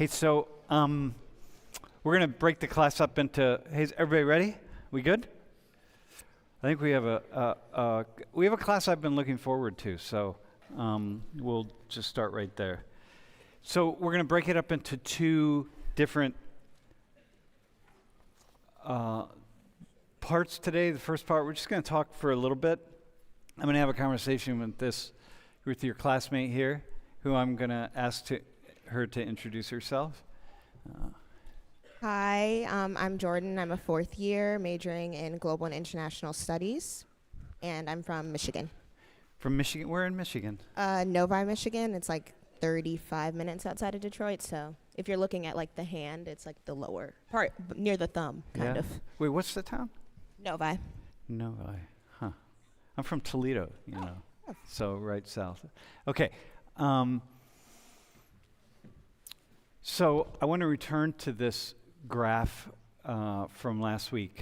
Hey, so we're going to break the class up into. Hey, is everybody ready? We good? I think we have a class I've been looking forward to, so we'll just start right there. So we're going to break it up into two different parts today. The first part, we're just going to talk for a little bit. I'm going to have a conversation with your classmate here, who I'm going to ask her to introduce herself. Hi, I'm Jordan. I'm a fourth year majoring in Global and International Studies, and I'm from Michigan. From Michigan? Where in Michigan? Novi, Michigan. It's like 35 minutes outside of Detroit, so if you're looking at like the hand, it's like the lower part, near the thumb, kind of. Wait, what's the town? Novi. Novi, huh. I'm from Toledo, so right south. Okay. So I want to return to this graph from last week,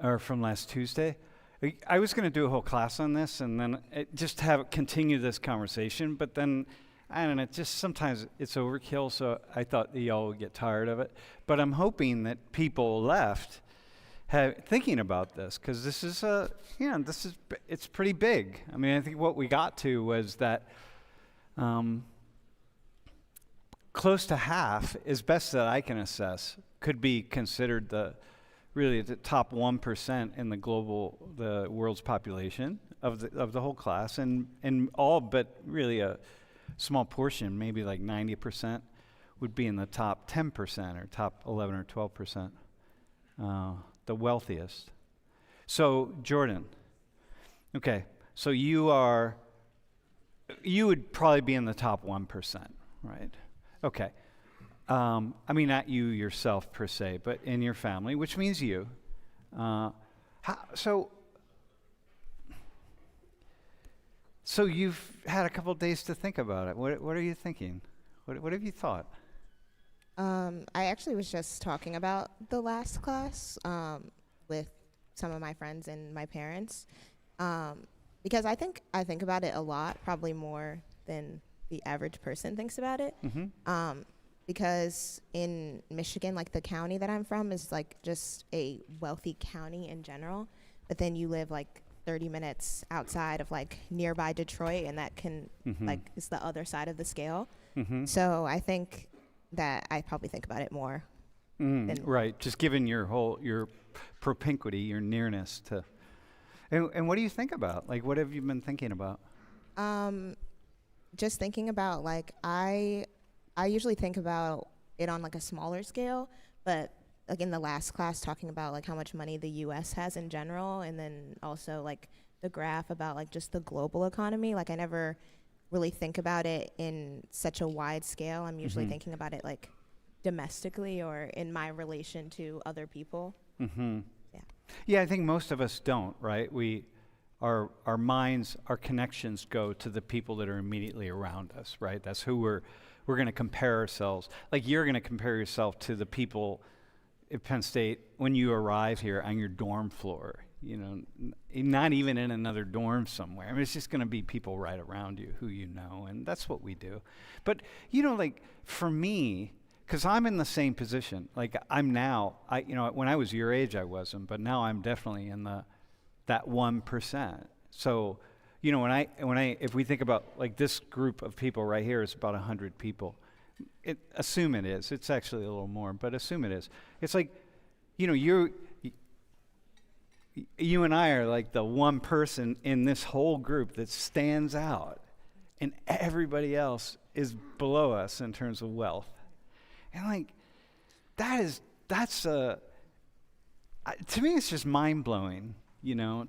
or from last Tuesday. I was going to do a whole class on this and then just continue this conversation, but then, I don't know, just sometimes it's overkill, so I thought that y'all would get tired of it. But I'm hoping that people left thinking about this, because this is it's pretty big. I mean, I think what we got to was that close to half, as best that I can assess, could be considered the top 1% in the world's population of the whole class, and all but really a small portion, maybe like 90%, would be in the top 10% or top 11 or 12%, the wealthiest. So Jordan, okay, so you would probably be in the top 1%, right? Okay. I mean, not you yourself per se, but in your family, which means you. So you've had a couple of days to think about it. What are you thinking? What have you thought? I actually was just talking about the last class with some of my friends and my parents, because I think about it a lot, probably more than the average person thinks about it. Mm-hmm. Because in Michigan, like the county that I'm from is like just a wealthy county in general, but then you live like 30 minutes outside of like nearby Detroit, and that can is the other side of the scale. Mm-hmm. So I think that I probably think about it more. Right, just given your propinquity, your nearness to. And what do you think about? Like, what have you been thinking about? Just thinking about, like, I usually think about it on like a smaller scale, but like in the last class talking about like how much money the US has in general, and then also like the graph about like just the global economy, like I never really think about it in such a wide scale. I'm usually thinking about it like domestically or in my relation to other people. Mm-hmm. Yeah, I think most of us don't, right? Our minds, our connections go to the people that are immediately around us, right? That's who we're going to compare ourselves. Like you're going to compare yourself to the people at Penn State when you arrive here on your dorm floor, not even in another dorm somewhere. I mean, it's just going to be people right around you who you know, and that's what we do. But, like for me, because I'm in the same position, like I'm now, when I was your age I wasn't, but now I'm definitely in that 1%. So, if we think about like this group of people right here is about 100 people. Assume it is. It's actually a little more, but assume it is. It's like, you and I are like the one person in this whole group that stands out, and everybody else is below us in terms of wealth. And like, to me, it's just mind blowing.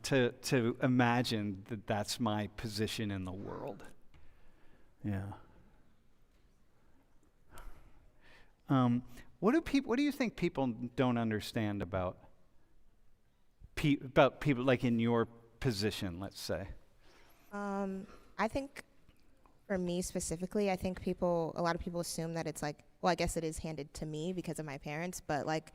To imagine that that's my position in the world. Yeah. What do you think people don't understand about people like in your position, let's say? I think for me specifically, I think a lot of people assume that it's like, well, I guess it is handed to me because of my parents, but like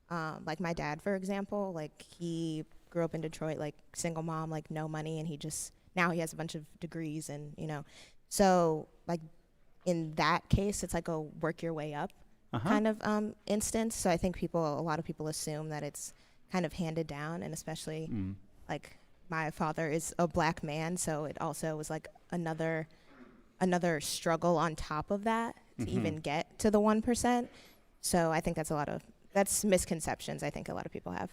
my dad, for example, like he grew up in Detroit, like single mom, like no money, and now he has a bunch of degrees, and so like in that case, it's like a work your way up kind of instance. So I think a lot of people assume that it's kind of handed down, and especially like my father is a black man, so it also was like another struggle on top of that to even get to the 1%. So I think that's misconceptions I think a lot of people have.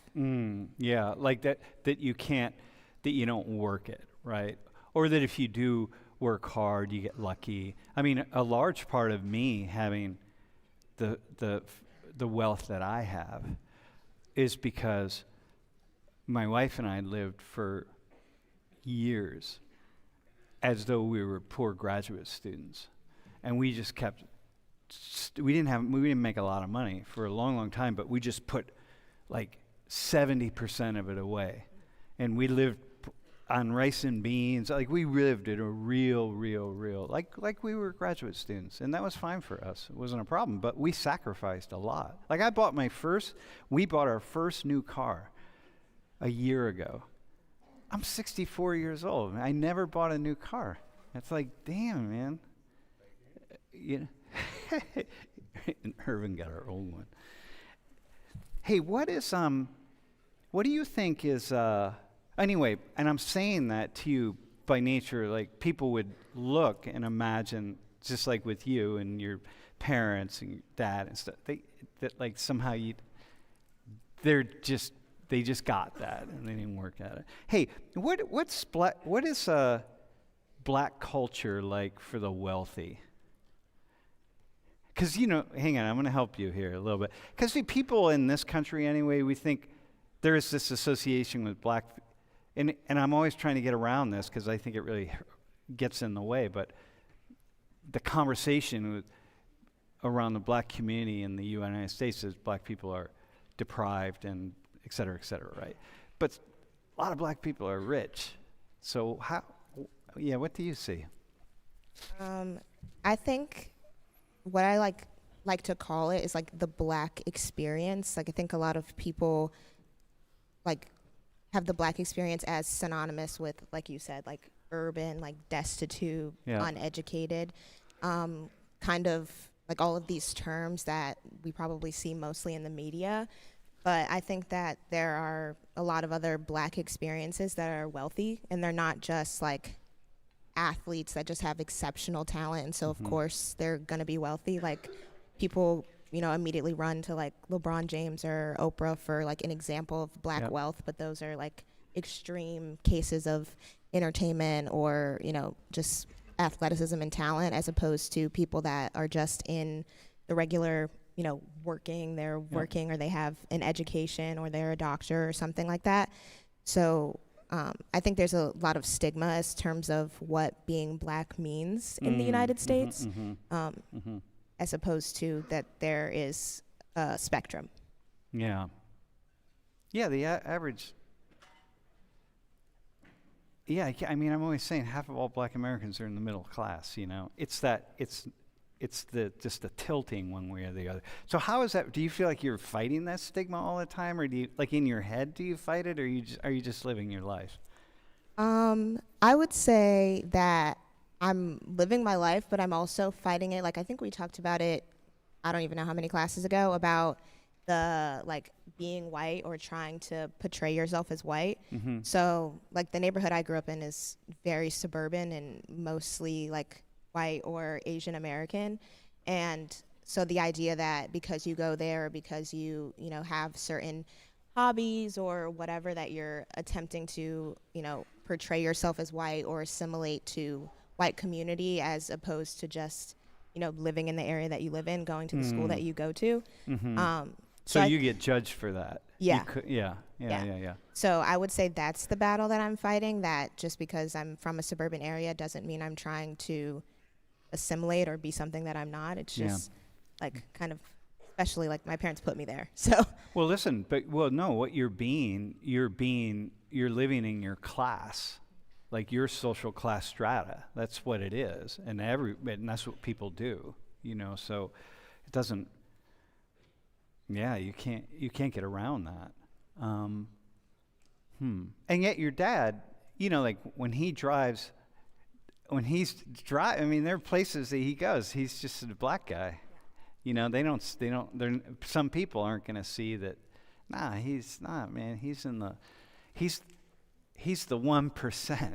Yeah, like that you don't work it, right? Or that if you do work hard, you get lucky. I mean, a large part of me having the wealth that I have is because my wife and I lived for years as though we were poor graduate students, and we just kept. We didn't make a lot of money for a long, long time, but we just put like 70% of it away, and we lived on rice and beans. Like we lived in a real, like we were graduate students, and that was fine for us. It wasn't a problem, but we sacrificed a lot. Like we bought our first new car a year ago. I'm 64 years old, and I never bought a new car. It's like, damn, man. You know. And Irvin got our old one. Hey, what do you think is, anyway, and I'm saying that to you by nature, like people would look and imagine, just like with you and your parents and your dad and stuff, that like somehow they just got that and they didn't work at it. Hey, what is black culture like for the wealthy? Because, hang on, I'm going to help you here a little bit. Because people in this country anyway, we think there is this association with black, and I'm always trying to get around this because I think it really gets in the way, but the conversation around the black community in the United States is black people are deprived and et cetera, right? But a lot of black people are rich. So what do you see? I think what I like to call it is like the black experience. Like I think a lot of people like have the black experience as synonymous with, like you said, like urban, like destitute, uneducated, kind of like all of these terms that we probably see mostly in the media. But I think that there are a lot of other black experiences that are wealthy, and they're not just like athletes that just have exceptional talent, and so of course they're gonna be wealthy. Like people, immediately run to like LeBron James or Oprah for like an example of black wealth, but those are like extreme cases of entertainment or just athleticism and talent, as opposed to people that are just in the regular working. They're working, or they have an education, or they're a doctor or something like that. So I think there's a lot of stigma as terms of what being black means in the United States, as opposed to that there is a spectrum. Yeah. Yeah, the average. Yeah, I mean, I'm always saying half of all black Americans are in the middle class, It's just the tilting one way or the other. So how is that? Do you feel like you're fighting that stigma all the time, or do you, like in your head, do you fight it, or are you just living your life? I would say that I'm living my life, but I'm also fighting it. Like I think we talked about it, I don't even know how many classes ago, about the like being white or trying to portray yourself as white. So like the neighborhood I grew up in is very suburban and mostly like white or Asian American, and so the idea that because you go there, because you have certain hobbies or whatever, that you're attempting to portray yourself as white or assimilate to white community, as opposed to just living in the area that you live in, going to the school that you go to. So you get judged for that. Yeah. Yeah. So I would say that's the battle that I'm fighting, that just because I'm from a suburban area doesn't mean I'm trying to assimilate or be something that I'm not. It's just like kind of, especially like my parents put me there. So well, listen, no, what you're living in your class, like your social class strata. That's what it is, and that's what people do. So it doesn't. Yeah, you can't get around that. And yet your dad, like when he drives when he's driving, I mean, there are places that he goes. He's just a black guy. You know, some people aren't going to see that. Nah, he's not, man. He's the 1%.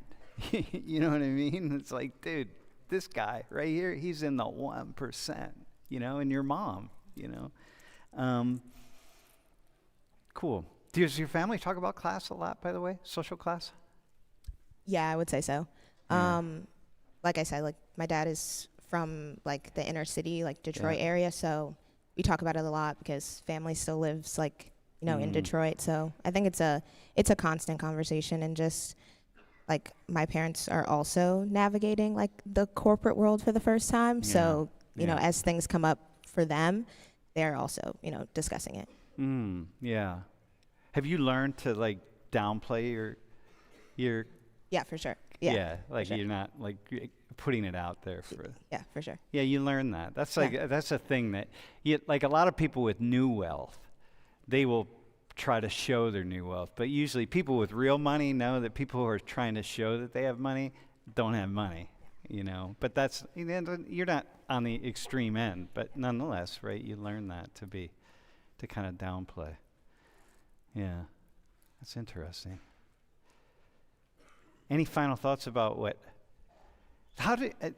You know what I mean? It's like, dude, this guy right here, he's in the 1%, you know, and your mom, you know. Cool. Does your family talk about class a lot, by the way? Social class? Yeah, I would say so. Yeah. Like I said, like my dad is from like the inner city, like Detroit area, so we talk about it a lot because family still lives like, you know, in Detroit. So I think it's a constant conversation, and just like my parents are also navigating like the corporate world for the first time. So, you know, as things come up for them, they're also, you know, discussing it. Yeah. Have you learned to like downplay your Yeah, for sure. Like you're not like putting it out there for. Yeah, for sure. Yeah, you learn that. That's like that's a thing that like a lot of people with new wealth, they will try to show their new wealth, but usually people with real money know that people who are trying to show that they have money don't have money, you know. But that's, you're not on the extreme end, but nonetheless, right? You learn that to kind of downplay. Yeah, that's interesting. Any final thoughts about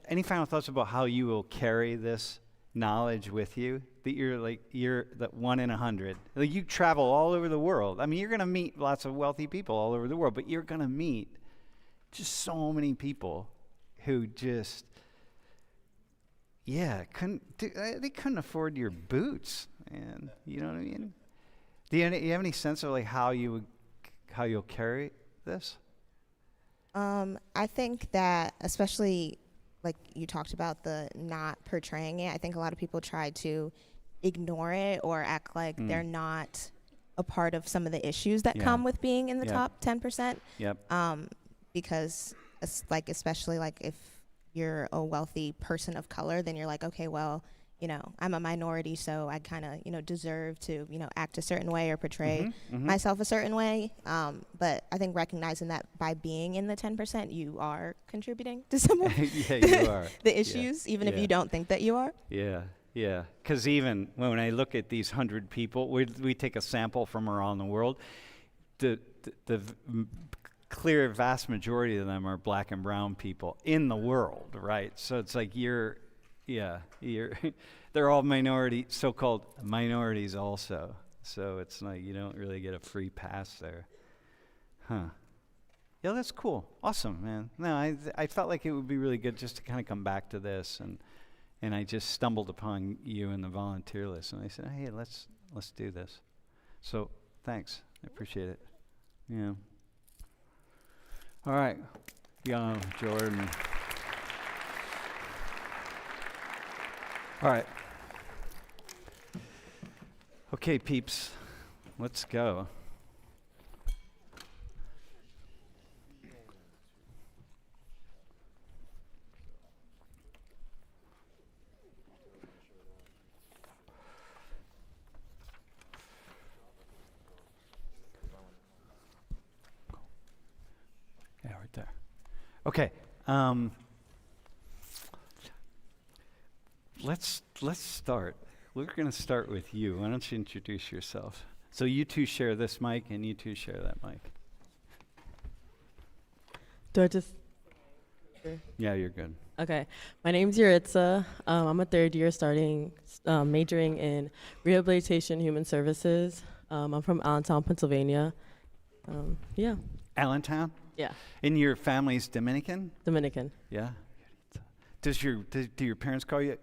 any final thoughts about how you will carry this knowledge with you, that you're that 1 in 100? Like, you travel all over the world. I mean, you're going to meet lots of wealthy people all over the world, but you're going to meet just so many people who just, they couldn't afford your boots, man. You know what I mean? Do you have any sense of like how you'll carry this? I think that, especially like you talked about the not portraying it, I think a lot of people try to ignore it or act like they're not a part of some of the issues that come with being in the top 10%. Yep. Because especially like if you're a wealthy person of color, then you're like, okay, well, you know, I'm a minority, so I kind of, you know, deserve to, you know, act a certain way or portray myself a certain way. But I think recognizing that by being in the 10%, you are contributing to some of you are. the issues, even if you don't think that you are. Yeah. Yeah, because even when I look at these 100 people, we take a sample from around the world, the clear vast majority of them are black and brown people in the world, right? So it's like they're all so-called minorities also. So it's like you don't really get a free pass there. Huh. Yeah, that's cool. Awesome, man. No, I felt like it would be really good just to kind of come back to this, and I just stumbled upon you in the volunteer list, and I said, hey, let's do this. So thanks. I appreciate it. Yeah. All right. Young Jordan. All right. Okay, peeps, let's go. Yeah, right there. Okay. Let's start. We're going to start with you. Why don't you introduce yourself? So you two share this mic, and you two share that mic. Do I just? Yeah, you're good. Okay. My name's Yuritsa. I'm a third year majoring in rehabilitation human services. I'm from Allentown, Pennsylvania. Yeah. Allentown? Yeah. And your family's Dominican? Dominican. Yeah. Do your parents call you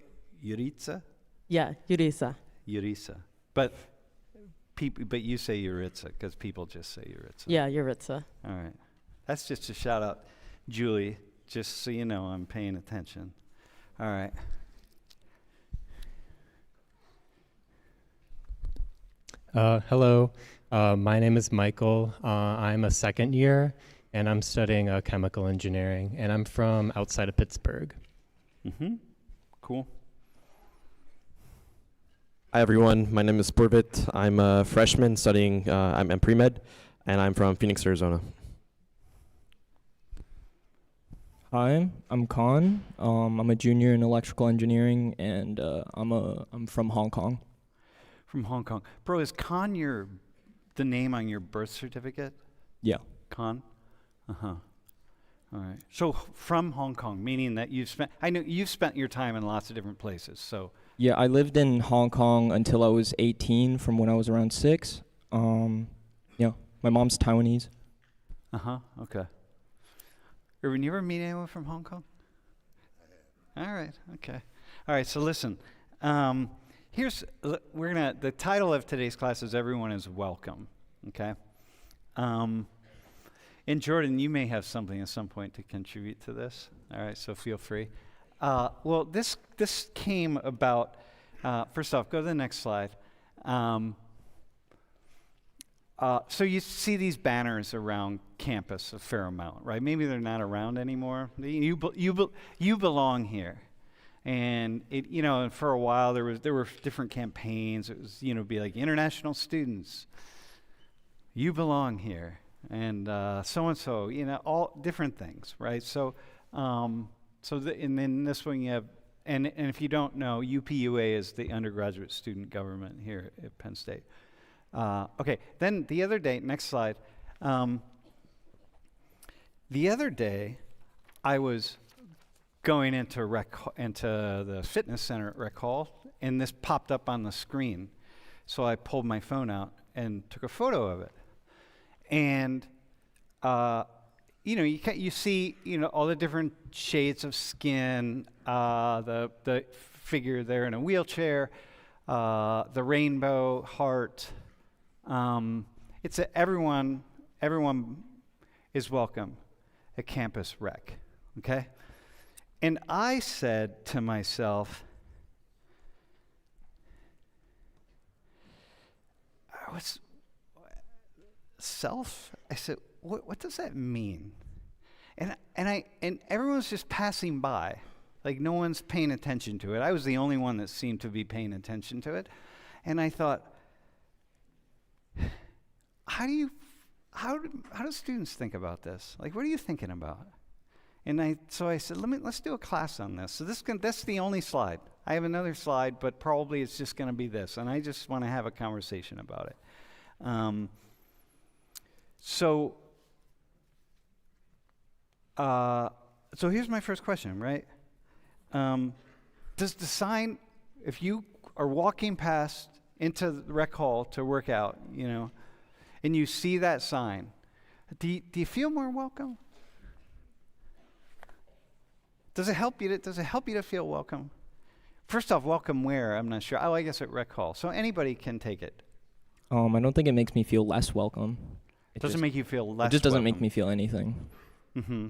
Yuritsa? Yeah, Yurisa. Yurisa. But you say Yuritsa because people just say Yuritsa. Yeah, Yuritsa. All right. That's just a shout out, Julie, just so you know I'm paying attention. All right. Hello. My name is Michael. I'm a second year, and I'm studying chemical engineering, and I'm from outside of Pittsburgh. Cool. Hi everyone, my name is Purvit. I'm a freshman studying, I'm pre-med, and I'm from Phoenix, Arizona. Hi, I'm Khan. I'm a junior in electrical engineering, and I'm from Hong Kong. From Hong Kong. Bro, is Khan the name on your birth certificate? Yeah. Khan? Uh-huh. All right. So from Hong Kong, meaning that I know you've spent your time in lots of different places, so. Yeah, I lived in Hong Kong until I was 18, from when I was around 6. Yeah, my mom's Taiwanese. Uh-huh, okay. Irvin, you ever meet anyone from Hong Kong? All right, okay. All right, so listen. The title of today's class is Everyone is Welcome, okay? And Jordan, you may have something at some point to contribute to this. All right, so feel free. Well, this came about, first off, go to the next slide. So you see these banners around campus a fair amount, right? Maybe they're not around anymore. You belong here. And and for a while there were different campaigns. It was, be like international students, you belong here. And so-and-so, all different things, right? So, and then this one you have, and if you don't know, UPUA is the undergraduate student government here at Penn State. Okay, then the other day, next slide. The other day, I was going into the fitness center at Rec Hall, and this popped up on the screen. So I pulled my phone out and took a photo of it. And you see all the different shades of skin, the figure there in a wheelchair, the rainbow heart. It's everyone is welcome at Campus Rec, okay? And I said to myself, I said, what does that mean? And everyone's just passing by, like no one's paying attention to it. I was the only one that seemed to be paying attention to it, and I thought, how do students think about this? Like, what are you thinking about? And so I said, let's do a class on this. So that's the only slide. I have another slide, but probably it's just going to be this, and I just want to have a conversation about it. So here's my first question, right? Does the sign, if you are walking past into the rec hall to work out, and you see that sign, do you feel more welcome? Does it help you to feel welcome? First off, welcome where? I'm not sure. Oh, I guess at rec hall. So anybody can take it. I don't think it makes me feel less welcome. It doesn't make you feel less. It just doesn't welcome. make me feel anything. Mm-hmm.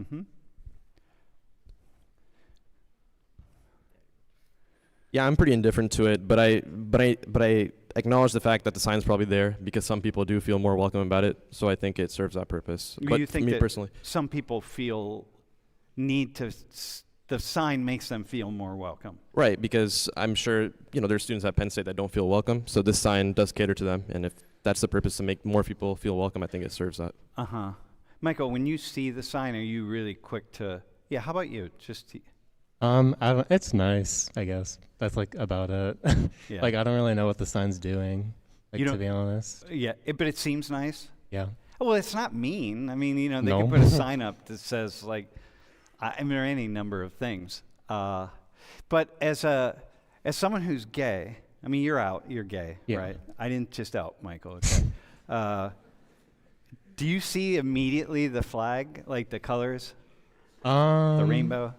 Mm-hmm. Yeah, I'm pretty indifferent to it, but I acknowledge the fact that the sign's probably there because some people do feel more welcome about it. So I think it serves that purpose. But You think me that personally, some people feel the sign makes them feel more welcome. right? Because I'm sure there's students at Penn State that don't feel welcome. So this sign does cater to them, and if that's the purpose to make more people feel welcome, I think it serves that. Uh-huh. Michael, when you see the sign, are you really quick to? Yeah. How about you? It's nice, I guess. That's like about it. Yeah. Like I don't really know what the sign's doing, to be honest. Yeah, but it seems nice. Yeah. Well, it's not mean. I mean, they No. can put a sign up that says like, there are any number of things. But as someone who's gay, I mean, you're gay, Yeah. right? I didn't just out Michael. Okay. Do you see immediately the flag, like the colors, the rainbow?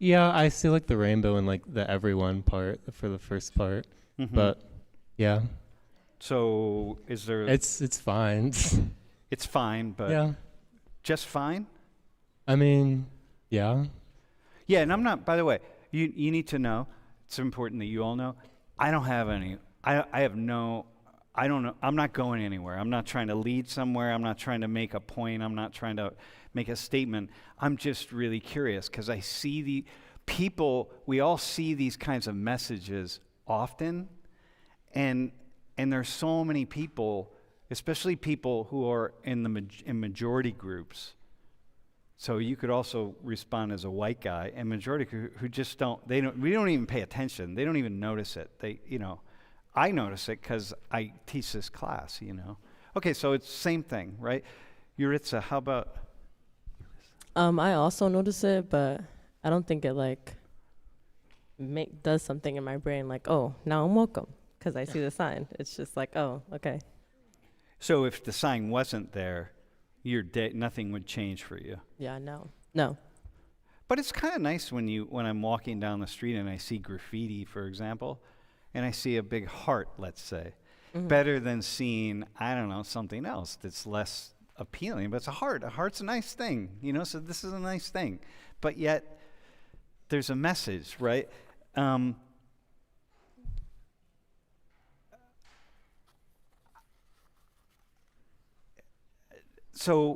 Yeah, I see like the rainbow and like the everyone part for the first part, Mm-hmm. but yeah, So is there? it's fine. It's fine, but Yeah, just fine. I mean, yeah. Yeah, and I'm not. By the way, you need to know. It's important that you all know. I don't have any. I have no. I don't know. I'm not going anywhere. I'm not trying to lead somewhere. I'm not trying to make a point. I'm not trying to make a statement. I'm just really curious because I see the people. We all see these kinds of messages often, and there's so many people, especially people who are in majority groups. So you could also respond as a white guy, and majority who just don't, we don't even pay attention. They don't even notice it. I notice it because I teach this class, Okay, so it's same thing, right? Yuritsa, how about? I also notice it, but I don't think it like does something in my brain like, oh, now I'm welcome because I see the sign. It's just like, oh, okay. So if the sign wasn't there, your day, nothing would change for you. Yeah, no. But it's kind of nice when I'm walking down the street and I see graffiti, for example, and I see a big heart, let's say. Mhm. Better than seeing, I don't know, something else that's less appealing. But it's a heart. A heart's a nice thing, so this is a nice thing. But yet, there's a message, right? So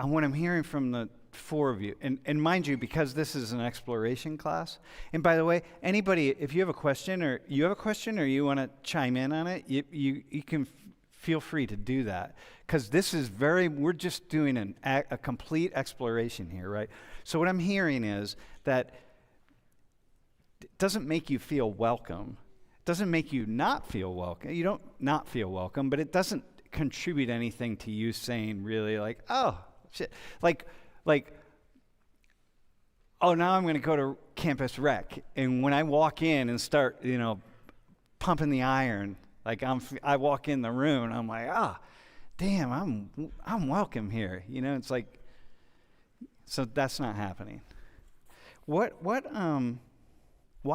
what I'm hearing from the four of you, and mind you, because this is an exploration class, and by the way, anybody, if you have a question or you want to chime in on it, you can feel free to do that, because this is we're just doing a complete exploration here, right? So what I'm hearing is that it doesn't make you feel welcome. It doesn't make you not feel welcome. You don't not feel welcome, but it doesn't contribute anything to you saying really like, oh, shit. Like, oh, now I'm going to go to campus rec. And when I walk in and start, pumping the iron, like I walk in the room and I'm like, damn, I'm welcome here. It's like, so that's not happening. Why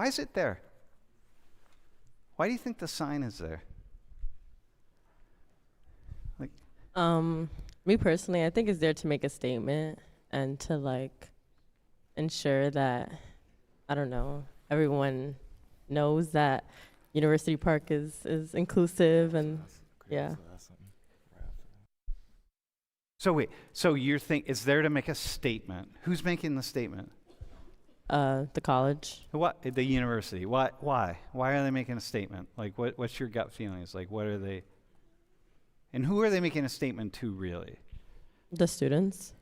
is it there? Why do you think the sign is there? Me personally, I think it's there to make a statement and to like ensure that, I don't know, everyone knows that University Park is inclusive and yeah. So wait, so you're it's there to make a statement. Who's making the statement? The college. What? The university. Why? Why are they making a statement? Like, what's your gut feelings? Like, what are they? And who are they making a statement to, really? The students.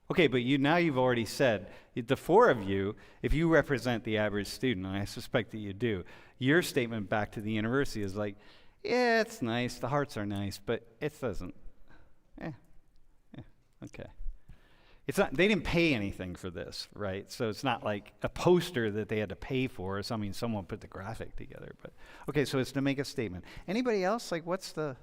Okay, but you've already said, the four of you, if you represent the average student, and I suspect that you do, your statement back to the university is like, yeah, it's nice, the hearts are nice, but it doesn't. Okay. It's not, they didn't pay anything for this, right? So it's not like a poster that they had to pay for or something, someone put the graphic together. But okay, so it's to make a statement. Anybody else? Like, what's the...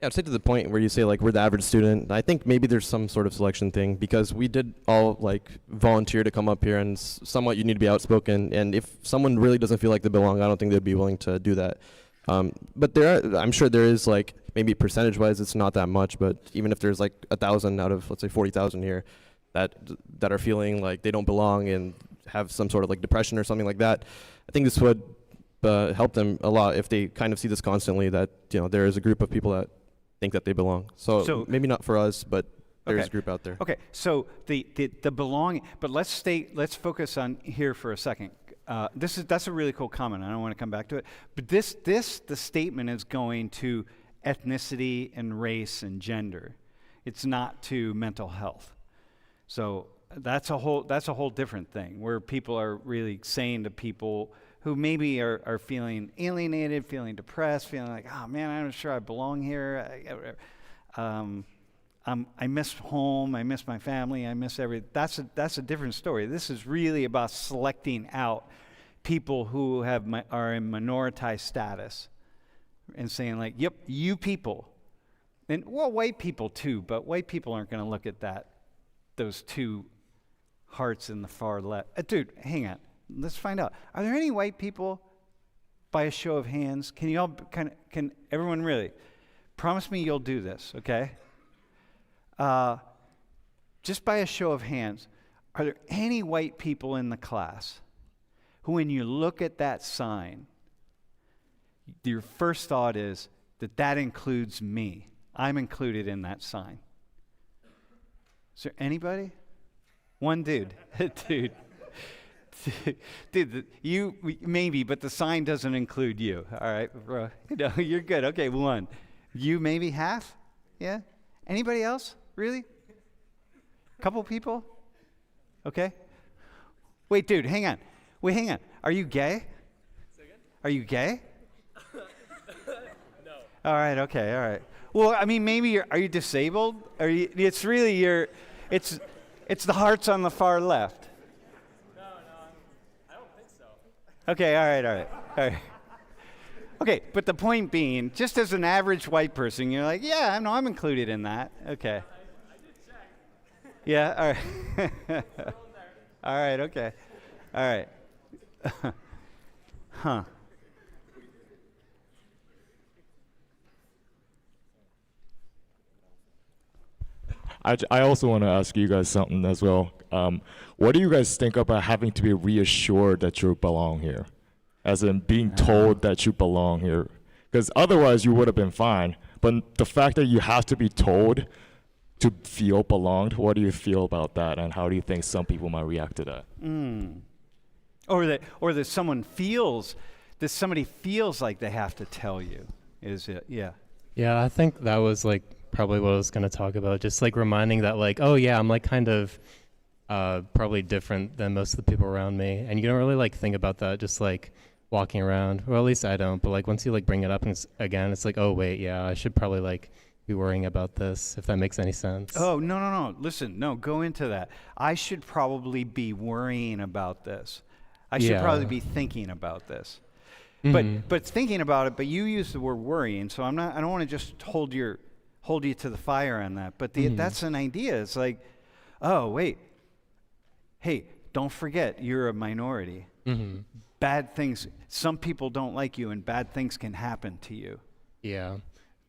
Yeah, I'd say to the point where you say like we're the average student. I think maybe there's some sort of selection thing because we did all like volunteer to come up here, and somewhat you need to be outspoken. And if someone really doesn't feel like they belong, I don't think they'd be willing to do that. But I'm sure there is like maybe percentage-wise it's not that much, but even if there's like 1,000 out of let's say 40,000 here that are feeling like they don't belong and have some sort of like depression or something like that, I think this would help them a lot if they kind of see this constantly, that there is a group of people that think that they belong. So maybe not for us, but there's a group out there. Okay, so the belonging, but let's focus on here for a second. That's a really cool comment. I don't want to come back to it, but the statement is going to ethnicity and race and gender. It's not to mental health. So that's a whole different thing where people are really saying to people who maybe are feeling alienated, feeling depressed, feeling like, oh man, I'm not sure I belong here. I miss home, I miss my family, I miss everything. That's a different story. This is really about selecting out people who are in minoritized status and saying like, yep, you people. And well, white people too, but white people aren't going to look at those two hearts in the far left. Dude, hang on. Let's find out. Are there any white people, by a show of hands? Can you all can everyone really promise me you'll do this, okay? Just by a show of hands, are there any white people in the class who, when you look at that sign, your first thought is that includes me? I'm included in that sign. Is there anybody? One dude. Dude, you maybe, but the sign doesn't include you. All right, bro. No, you're good. Okay, one. You maybe half? Yeah? Anybody else? Really? Couple people? Okay? Wait, dude, hang on. Wait, hang on. Are you gay? Are you gay? No. All right, okay, all right. Well, I mean, maybe are you disabled? It's really it's the hearts on the far left. No, I don't think so. Okay, all right. Okay, but the point being, just as an average white person, you're like, yeah, no, I'm included in that. Okay. I did check. Yeah, all right. All right, okay. All right. Huh. I also want to ask you guys something as well. What do you guys think about having to be reassured that you belong here? As in being told that you belong here? Because otherwise you would have been fine. But the fact that you have to be told to feel belonged, what do you feel about that? And how do you think some people might react to that? Or that somebody feels like they have to tell you. Is it? Yeah. Yeah, I think that was like probably what I was going to talk about. Just like reminding that like, oh yeah, I'm like kind of probably different than most of the people around me. And you don't really like think about that just like walking around. Well, at least I don't. But like once you like bring it up and again, it's like, oh wait, yeah, I should probably like be worrying about this, if that makes any sense. Oh, no. Listen, no, go into that. I should probably be worrying about this. I should probably be thinking about this. But thinking about it, but you use the word worrying, so I don't want to just hold you to the fire on that. But that's an idea. It's like, oh, wait. Hey, don't forget you're a minority. Bad things, some people don't like you and bad things can happen to you. Yeah.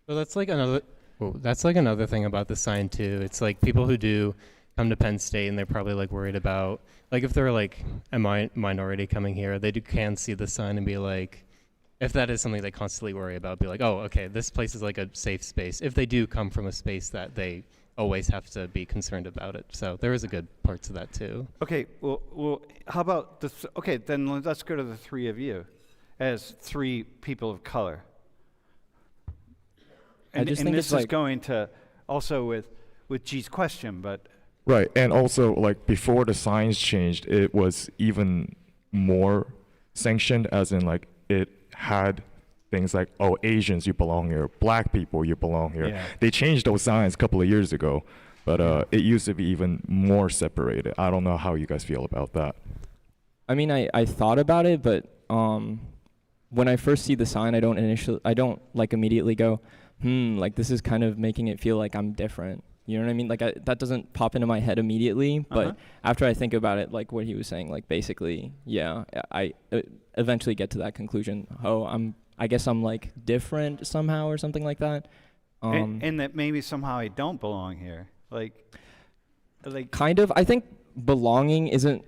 So that's like another thing about the sign too. It's like people who do come to Penn State and they're probably like worried about, like if they're like a minority coming here, they can see the sign and be like, if that is something they constantly worry about, be like, oh, okay, this place is like a safe space. If they do come from a space that they always have to be concerned about it. So there is a good part to that too. Okay, well, how about okay, then let's go to the three of you as three people of color. And this is going to also with G's question, but Right, and also like before the signs changed, it was even more sanctioned, as in like it had things like, oh, Asians, you belong here, black people, you belong here. Yeah. They changed those signs a couple of years ago, but it used to be even more separated. I don't know how you guys feel about that. I mean, I thought about it, but when I first see the sign, I don't like immediately go, like this is kind of making it feel like I'm different. You know what I mean? Like that doesn't pop into my head immediately, but after I think about it, like what he was saying, like basically, yeah, I eventually get to that conclusion. Oh, I guess I'm like different somehow or something like that. and that maybe somehow I don't belong here. Like kind of. I think belonging isn't.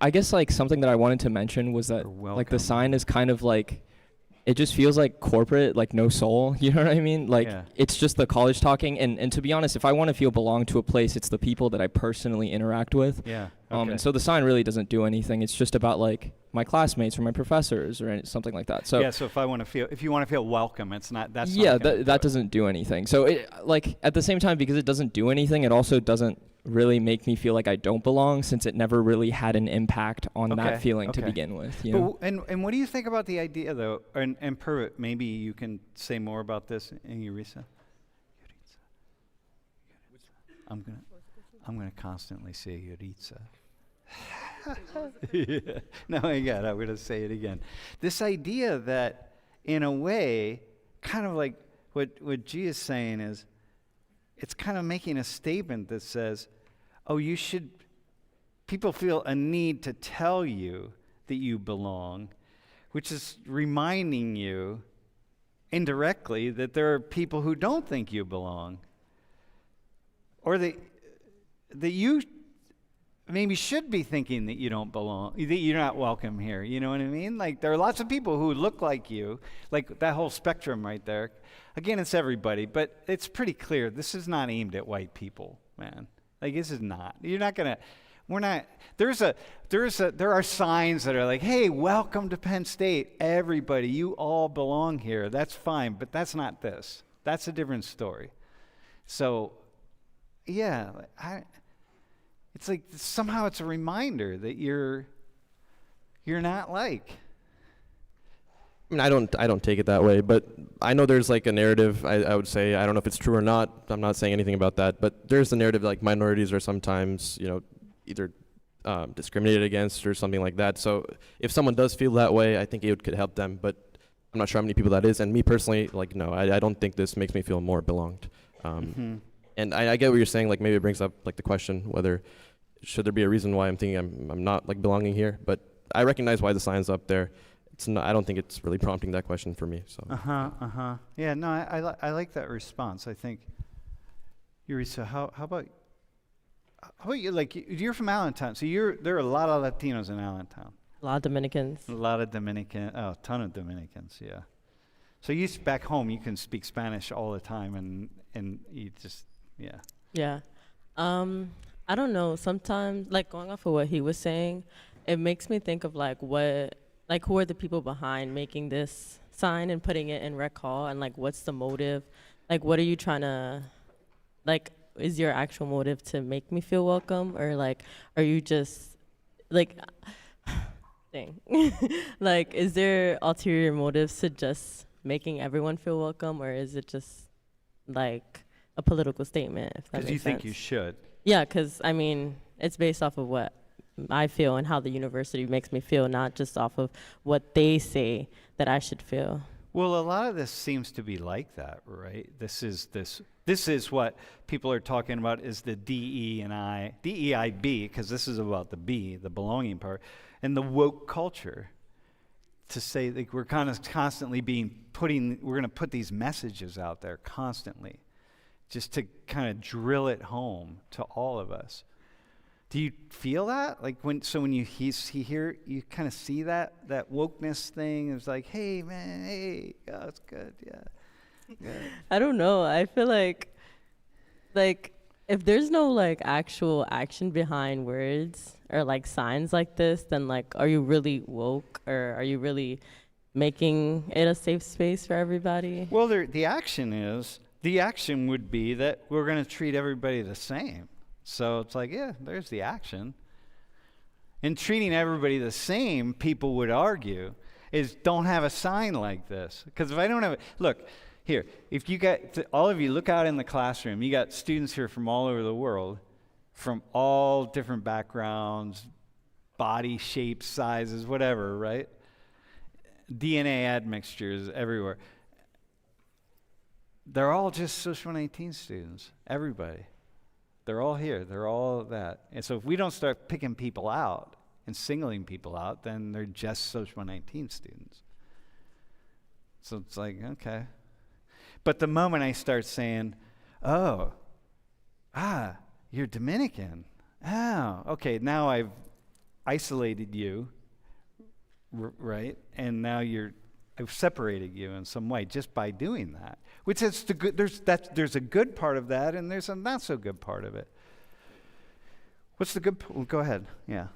I guess like something that I wanted to mention was that like the sign is kind of like, it just feels like corporate, like no soul. You know what I mean? Like it's just the college talking. And to be honest, if I want to feel belong to a place, it's the people that I personally interact with. Yeah. And so the sign really doesn't do anything. It's just about like my classmates or my professors or something like that. So yeah. So if you want to feel welcome, it's not. That's yeah. Not that doesn't do anything. So it, like at the same time, because it doesn't do anything, it also doesn't really make me feel like I don't belong, since it never really had an impact on that feeling to begin with. You know? And what do you think about the idea though? And Pruitt, maybe you can say more about this in Eureka. I'm gonna constantly say Eureka. Yeah. No, I'm gonna say it again. This idea that, in a way, kind of like what G is saying is, it's kind of making a statement that says, oh, people feel a need to tell you that you belong, which is reminding you indirectly that there are people who don't think you belong, or that you maybe should be thinking that you don't belong, that you're not welcome here. You know what I mean? Like there are lots of people who look like you, like that whole spectrum right there. Again, it's everybody, but it's pretty clear this is not aimed at white people, man. Like this is not. You're not gonna. We're not. There are signs that are like, hey, welcome to Penn State, everybody. You all belong here. That's fine, but that's not this. That's a different story. So, yeah, it's like somehow it's a reminder that you're not like. I mean, I don't take it that way, but I know there's like a narrative. I would say, I don't know if it's true or not. I'm not saying anything about that, but there's a narrative like minorities are sometimes, either discriminated against or something like that. So if someone does feel that way, I think it could help them. But I'm not sure how many people that is. And me personally, like, no, I don't think this makes me feel more belonged. And I get what you're saying. Like maybe it brings up like the question whether should there be a reason why I'm thinking I'm not like belonging here. But I recognize why the sign's up there. It's not, I don't think it's really prompting that question for me. So. Yeah, no, I like that response. I think, Yurisa, how about you? Like, you're from Allentown, so there are a lot of Latinos in Allentown. A lot of Dominicans. A lot of a ton of Dominicans, yeah. So back home, you can speak Spanish all the time, and you just, yeah. Yeah. I don't know. Sometimes, like, going off of what he was saying, it makes me think of, who are the people behind making this sign and putting it in Rec Hall, and, what's the motive? Like, what are you trying to, is your actual motive to make me feel welcome? Or, are you just, dang. Is there ulterior motives to just making everyone feel welcome, or is it just, a political statement, if that makes sense? Because you think you should. Yeah, because, it's based off of what I feel and how the university makes me feel, not just off of what they say that I should feel. Well, a lot of this seems to be like that, right? This is what people are talking about is the DE&I, DEIB, because this is about the B, the belonging part, and the woke culture. To say we're kind of constantly we're going to put these messages out there constantly, just to kind of drill it home to all of us. Do you feel that? When you hear, you kind of see that wokeness thing. It's like, hey man, hey, oh, it's good, yeah. I don't know. I feel like if there's no actual action behind words or signs like this, then are you really woke, or are you really making it a safe space for everybody? Well, the action would be that we're going to treat everybody the same. So it's yeah, there's the action. And treating everybody the same, people would argue, is don't have a sign like this. Because if I don't have it, look, here, if you all of you look out in the classroom, you got students here from all over the world, from all different backgrounds, body shapes, sizes, whatever, right? DNA admixtures everywhere. They're all just Social 19 students, everybody. They're all here. They're all that. And so if we don't start picking people out and singling people out, then they're just Social 19 students. So it's okay. But the moment I start saying, you're Dominican. Oh, okay, now I've isolated you, right? And now I've separated you in some way just by doing that. Which is there's a good part of that, and there's a not so good part of it. What's the good? Well, go ahead. Yeah.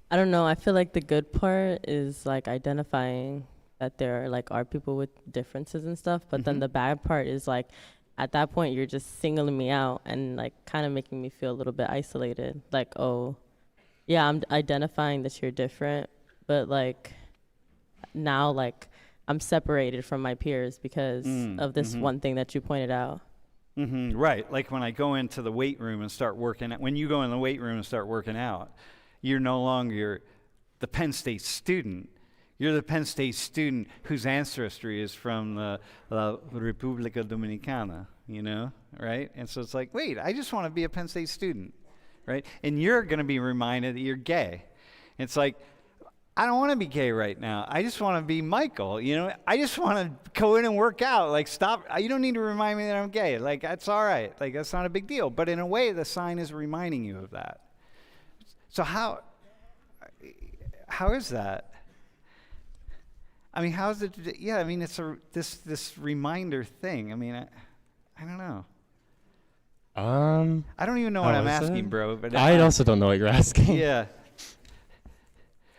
I don't know. I feel like the good part is identifying that there are people with differences and stuff, but then the bad part is at that point you're just singling me out and kind of making me feel a little bit isolated. Oh, yeah, I'm identifying that you're different, but now I'm separated from my peers because of this one thing that you pointed out. Right, when I go into the weight room and start working out, when you go in the weight room and start working out, you're no longer the Penn State student. You're the Penn State student whose ancestry is from the República Dominicana, right? And so it's wait, I just want to be a Penn State student, right? And you're going to be reminded that you're gay. It's I don't want to be gay right now. I just want to be Michael, I just want to go in and work out. Stop. You don't need to remind me that I'm gay. That's all right. That's not a big deal. But in a way, the sign is reminding you of that. So how is that? How is it? Yeah, it's this reminder thing. I don't know. I don't even know what I'm asking, bro. But I also don't know what you're asking. Yeah.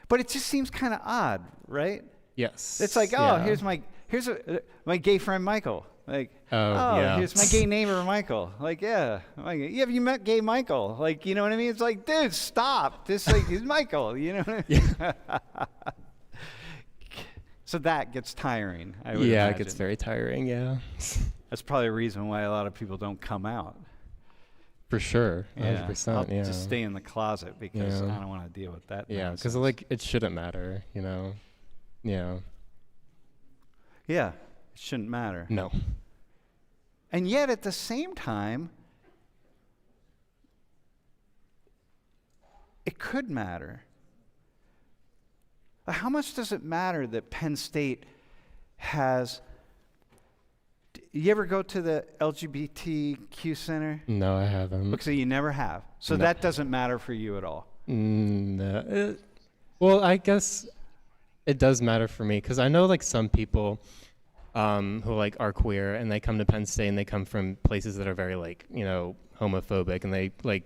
But it just seems kind of odd, right? Yes. It's here's my gay friend Michael. Like, Oh, yeah. here's my gay neighbor, Michael. Like, yeah, have you met gay Michael? Like, you know what I mean? It's like, dude, stop. This, like, is Michael, you know what I mean? So that gets tiring, I would Yeah, imagine. it gets very tiring, yeah. That's probably a reason why a lot of people don't come out. For sure, Yeah, 100%, I'll yeah. just stay in the closet because Yeah. I don't want to deal with that. Yeah, because, nonsense. like, it shouldn't matter, you know? Yeah. Yeah, it shouldn't matter. No. And yet, at the same time, it could matter. How much does it matter that Penn State has? You ever go to the LGBTQ center? No, I haven't. Look, so you never have. So No. that doesn't matter for you at all. No. Well, I guess it does matter for me because I know like some people who like are queer and they come to Penn State and they come from places that are very like, you know, homophobic, and they like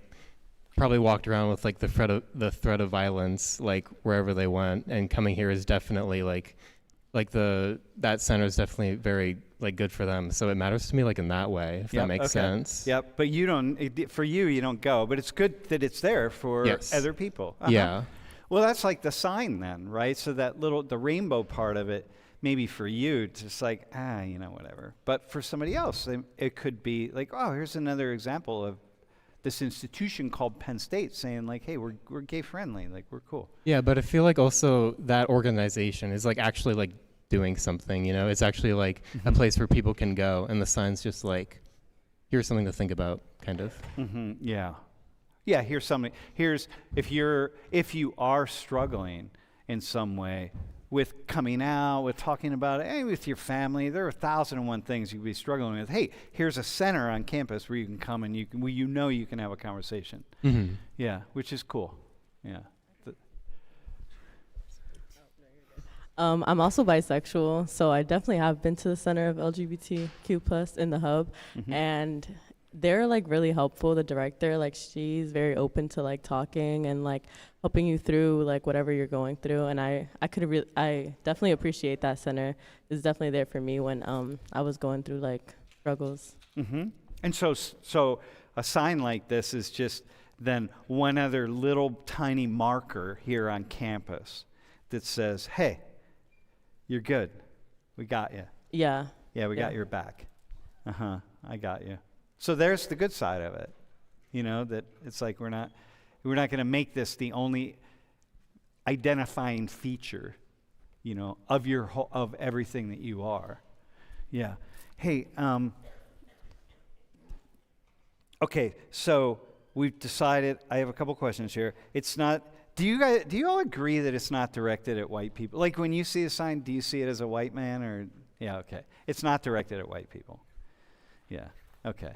probably walked around with like the threat of violence like wherever they went, and coming here is definitely like that center is definitely very like good for them. So it matters to me like in that way, if that makes sense. Yep, but you don't. For you don't go. But it's good that it's there for Yes. other people. Yeah. Well, that's like the sign then, right? So that the rainbow part of it, maybe for you, it's just like, you know, whatever. But for somebody else, it could be like, oh, here's another example of this institution called Penn State saying like, hey, we're gay friendly, like we're cool. Yeah, but I feel like also that organization is like actually like doing something, you know? It's actually like a place where people can go, and the sign's just like, here's something to think about, kind of. Mm-hmm. Yeah. Yeah, here's something. Here's if you are struggling in some way with coming out, with talking about it, hey, with your family, there are 1,001 things you could be struggling with. Hey, here's a center on campus where you can come and you can have a conversation. Mm-hmm. Yeah, which is cool. Yeah. I'm also bisexual, so I definitely have been to the center of LGBTQ plus in the hub, and they're like really helpful. The director, like, she's very open to like talking and like helping you through like whatever you're going through. And I definitely appreciate that center. It's definitely there for me when I was going through like struggles. Mm-hmm. And so a sign like this is just then one other little tiny marker here on campus that says, hey, you're good. We got you. Yeah. Yeah, we got your back. I got you. So there's the good side of it. You know, that it's like we're not going to make this the only identifying feature, you know, of everything that you are. Yeah. Hey, okay, so we've decided, I have a couple questions here. It's not, do you all agree that it's not directed at white people? Like when you see a sign, do you see it as a white man or, yeah, okay. It's not directed at white people. Yeah, okay.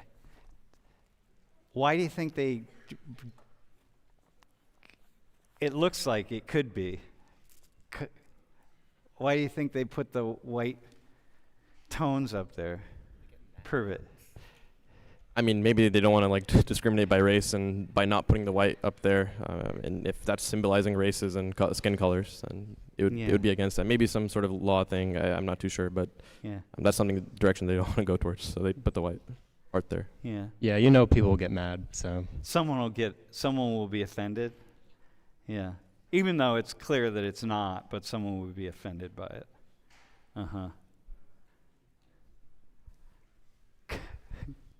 Why do you think it looks like it could be. Why do you think they put the white tones up there? Prove it. I mean, maybe they don't want to like discriminate by race, and by not putting the white up there, and if that's symbolizing races and skin colors, then it would be against that. Maybe some sort of law thing. I'm not too sure, but that's something direction they don't want to go towards. So they put the white part there. Yeah. Yeah, you know people will get mad, so. Someone will be offended. Yeah. Even though it's clear that it's not, but someone would be offended by it.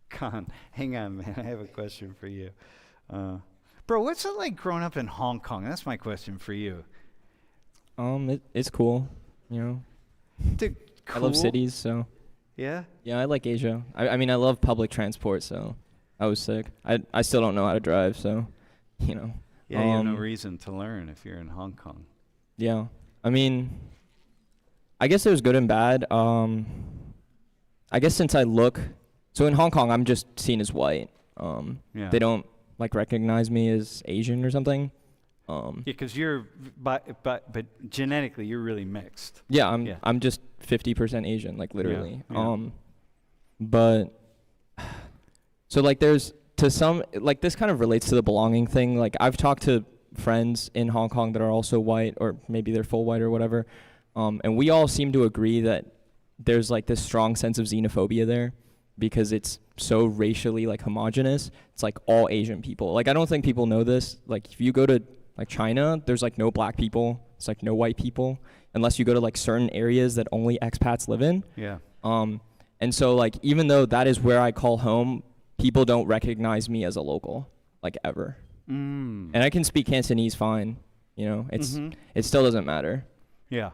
Con, hang on, man. I have a question for you. Bro, what's it like growing up in Hong Kong? That's my question for you. It's cool, you know. Dude, cool. I love cities, so. Yeah? Yeah, I like Asia. I mean, I love public transport, so I was sick. I still don't know how to drive, so, you know. Yeah, you have no reason to learn if you're in Hong Kong. Yeah. I mean, I guess there's good and bad. I guess since I look, so in Hong Kong, I'm just seen as white. They don't like recognize me as Asian or something. Yeah, because you're, but genetically, you're really mixed. Yeah, I'm just 50% Asian, like literally. Yeah. But so like there's to some like this kind of relates to the belonging thing. Like I've talked to friends in Hong Kong that are also white, or maybe they're full white or whatever, and we all seem to agree that there's like this strong sense of xenophobia there because it's so racially like homogenous. It's like all Asian people. Like I don't think people know this. Like if you go to like China, there's like no black people. It's like no white people unless you go to like certain areas that only expats live in. Yeah. And so like even though that is where I call home, people don't recognize me as a local like ever. Mm. And I can speak Cantonese fine, you know. It still doesn't matter. Yeah.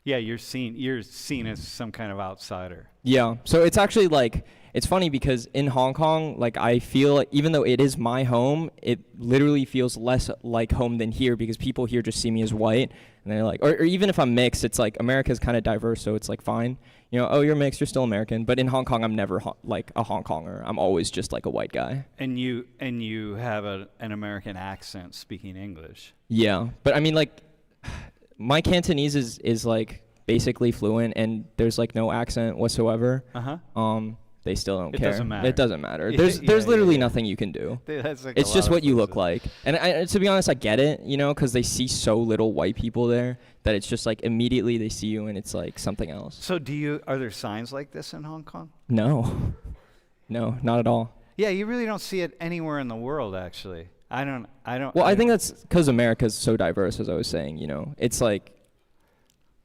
Yeah, you're seen as some kind of outsider. Yeah. So it's actually like it's funny because in Hong Kong, like I feel like even though it is my home, it literally feels less like home than here because people here just see me as white and they're like, or even if I'm mixed, it's like America's kind of diverse, so it's like fine. You know, oh, you're mixed, you're still American. But in Hong Kong, I'm never like a Hong Konger. I'm always just like a white guy. And you have an American accent speaking English. Yeah, but I mean, like, my Cantonese is like basically fluent, and there's like no accent whatsoever. They still don't care. It doesn't matter. It doesn't matter. Yeah, there's literally yeah. nothing you can do. That's like It's just what you look like. And to be honest, I get it, you know, because they see so little white people there that it's just like immediately they see you and it's like something else. So are there signs like this in Hong Kong? No, not at all. Yeah, you really don't see it anywhere in the world, actually. I don't. Well, I think that's because America's so diverse, as I was saying. You know, it's like,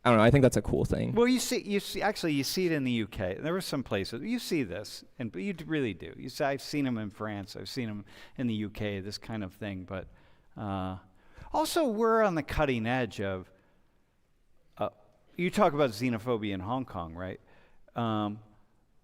I don't know. I think that's a cool thing. Well, you see it in the UK. There were some places you see this, but you really do. I've seen them in France. I've seen them in the UK. This kind of thing, but also we're on the cutting edge of. You talk about xenophobia in Hong Kong, right?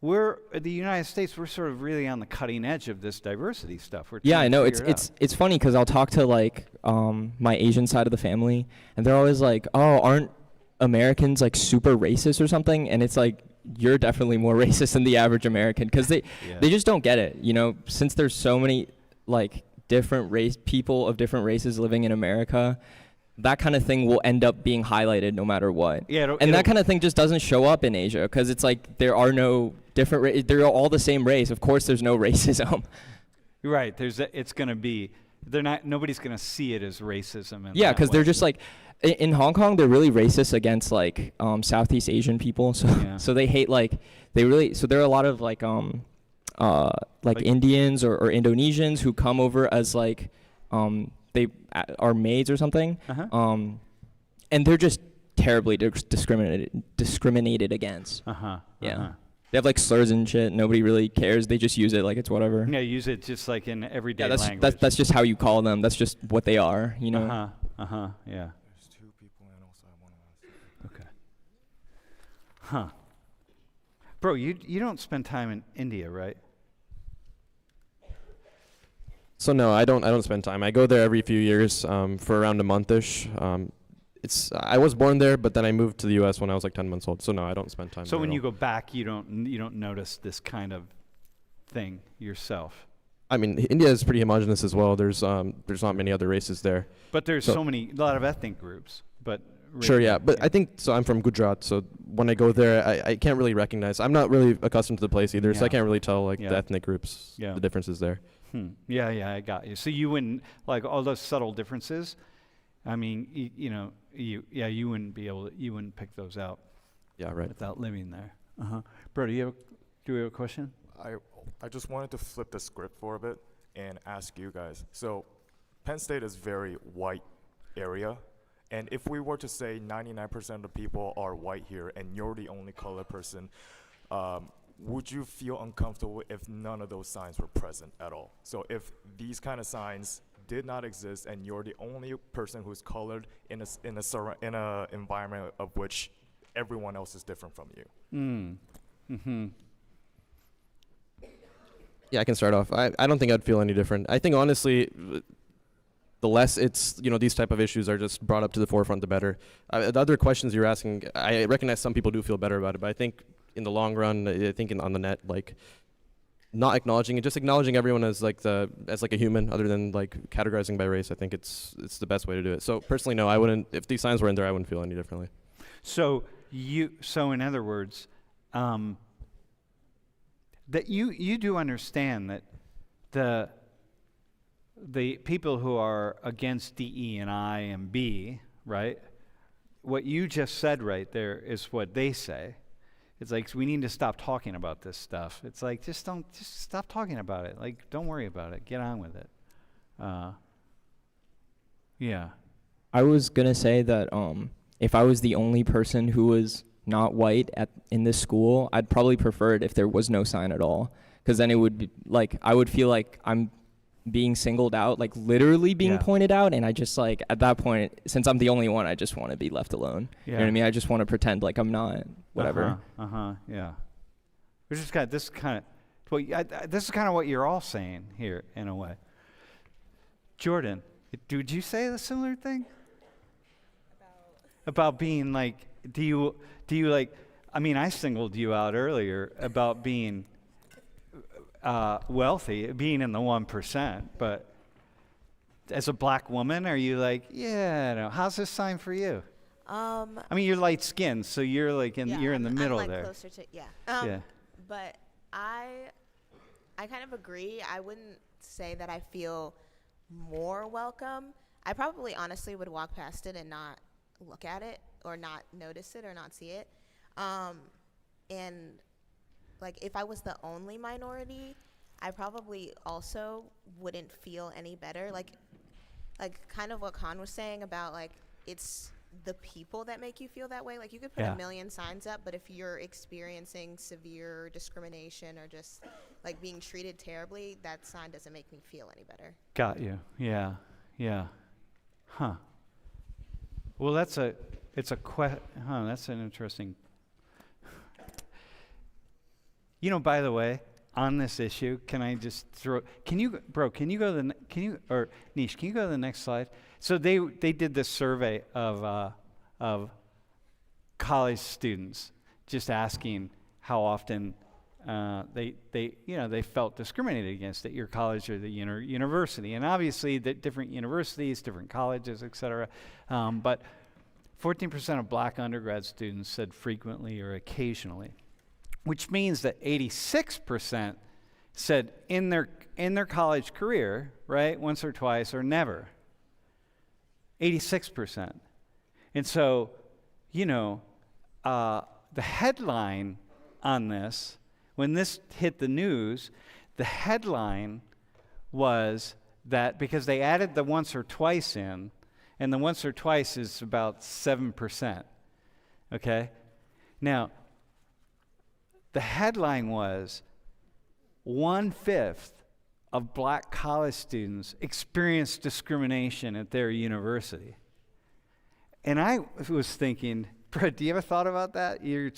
We're the United States. We're sort of really on the cutting edge of this diversity stuff. Yeah, I know. It's It's funny because I'll talk to like my Asian side of the family, and they're always like, "Oh, aren't Americans like super racist or something?" And it's like, you're definitely more racist than the average American because they just don't get it. You know, since there's so many like different people of different races living in America, that kind of thing will end up being highlighted no matter what. Yeah, and that kind of thing just doesn't show up in Asia because it's like there are no different they're all the same race. Of course there's no racism. Right. It's going to be nobody's going to see it as racism. Yeah, because they're just like in Hong Kong they're really racist against like Southeast Asian people. So so they hate like there are a lot of like Indians or Indonesians who come over as like they are maids or something, and they're just terribly discriminated against. They have like slurs and shit. Nobody really cares. They just use it like it's whatever. Yeah, use it just like in everyday language. That's that's just how you call them. That's just what they are, you know. Yeah. There's two people and also I want to ask. Okay. Huh. Bro, you don't spend time in India, right? So no, I don't spend time. I go there every few years for around a month-ish. I was born there, but then I moved to the U.S. when I was like 10 months old. So no, I don't spend time. So there when at you all. go back, you don't notice this kind of thing yourself. I mean, India is pretty homogenous as well. There's not many other races there. But there's a lot of ethnic groups. But sure, yeah. But I think so. I'm from Gujarat, so when I go there, I can't really recognize. I'm not really accustomed to the place either, so I can't really tell like the ethnic groups, the differences there. Yeah, I got you. So you wouldn't like all those subtle differences. I mean, you wouldn't be able to, you wouldn't pick those out. Yeah, right. Without living there. Bro, do we have a question? I just wanted to flip the script for a bit and ask you guys. So, Penn State is very white area, and if we were to say 99% of the people are white here, and you're the only colored person, would you feel uncomfortable if none of those signs were present at all? So if these kind of signs did not exist and you're the only person who's colored in a environment of which everyone else is different from you. Yeah, I can start off. I don't think I'd feel any different. I think honestly, the less these type of issues are just brought up to the forefront, the better. The other questions you're asking, I recognize some people do feel better about it, but I think in the long run, I think on the net, like not acknowledging it, just acknowledging everyone as like a human, other than like categorizing by race. I think it's the best way to do it. So personally, no, I wouldn't. If these signs were in there, I wouldn't feel any differently. So in other words, that you do understand that the people who are against DE&I and B, right? What you just said right there is what they say. It's like we need to stop talking about this stuff. It's like just stop talking about it. Like don't worry about it. Get on with it. Yeah. I was gonna say that if I was the only person who was not white in this school, I'd probably prefer it if there was no sign at all, because then it would be like I would feel like I'm being singled out, like literally being pointed out, and I just like at that point, since I'm the only one, I just want to be left alone. You know what I mean? I just want to pretend like I'm not whatever. Yeah. Which is this is kind of what you're all saying here in a way. Jordan, did you say a similar thing? About being like, do you like, I mean, I singled you out earlier about being wealthy, being in the 1%, but as a black woman, are you like, yeah, no, how's this sign for you? I mean, you're light skinned, so you're like you're in the middle I'm like there. Closer to, Yeah. But I kind of agree. I wouldn't say that I feel more welcome. I probably honestly would walk past it and not look at it or not notice it or not see it. And like if I was the only minority, I probably also wouldn't feel any better. Like kind of what Khan was saying about like it's the people that make you feel that way. Like you could put a million signs up, but if you're experiencing severe discrimination or just like being treated terribly, that sign doesn't make me feel any better. Got you. Yeah. Huh. Well, that's an interesting. By the way, on this issue, can I just throw? Can you go to Nish? Can you go to the next slide? So they did this survey of college students, just asking how often they felt discriminated against at your college or the university, and obviously the different universities, different colleges, etc. But 14% of black undergrad students said frequently or occasionally, which means that 86% said in their college career, right, once or twice or never. 86%. And so, the headline on this, when this hit the news, the headline was that because they added the once or twice in, and the once or twice is about 7%. Okay? Now, the headline was 1/5 of black college students experienced discrimination at their university. And I was thinking, Brett, do you ever thought about that? You're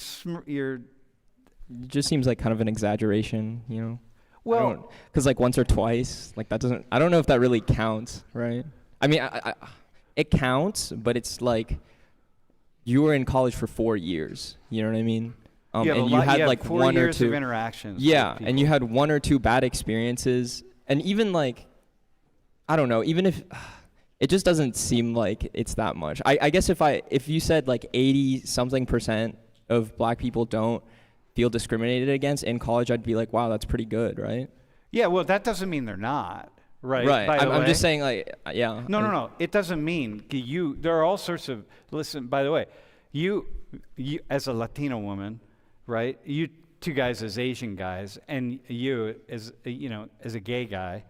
It just seems like kind of an exaggeration, Well, because like once or twice, like that doesn't. I don't know if that really counts, right? I mean, it counts, but it's like you were in college for 4 years. You know what I mean? And you had like 4 one or years two of interactions. Yeah, and you had 1 or 2 bad experiences, and even like, I don't know, even if it just doesn't seem like it's that much. I guess if you said like 80-something% of black people don't feel discriminated against in college, I'd be like, wow, that's pretty good, right? Yeah, well, that doesn't mean they're not, right? Right. By the I'm way. just saying, like, yeah. No. It doesn't mean there are all sorts of. Listen, by the way, you as a Latino woman, right? You two guys as Asian guys, and you as as a gay guy,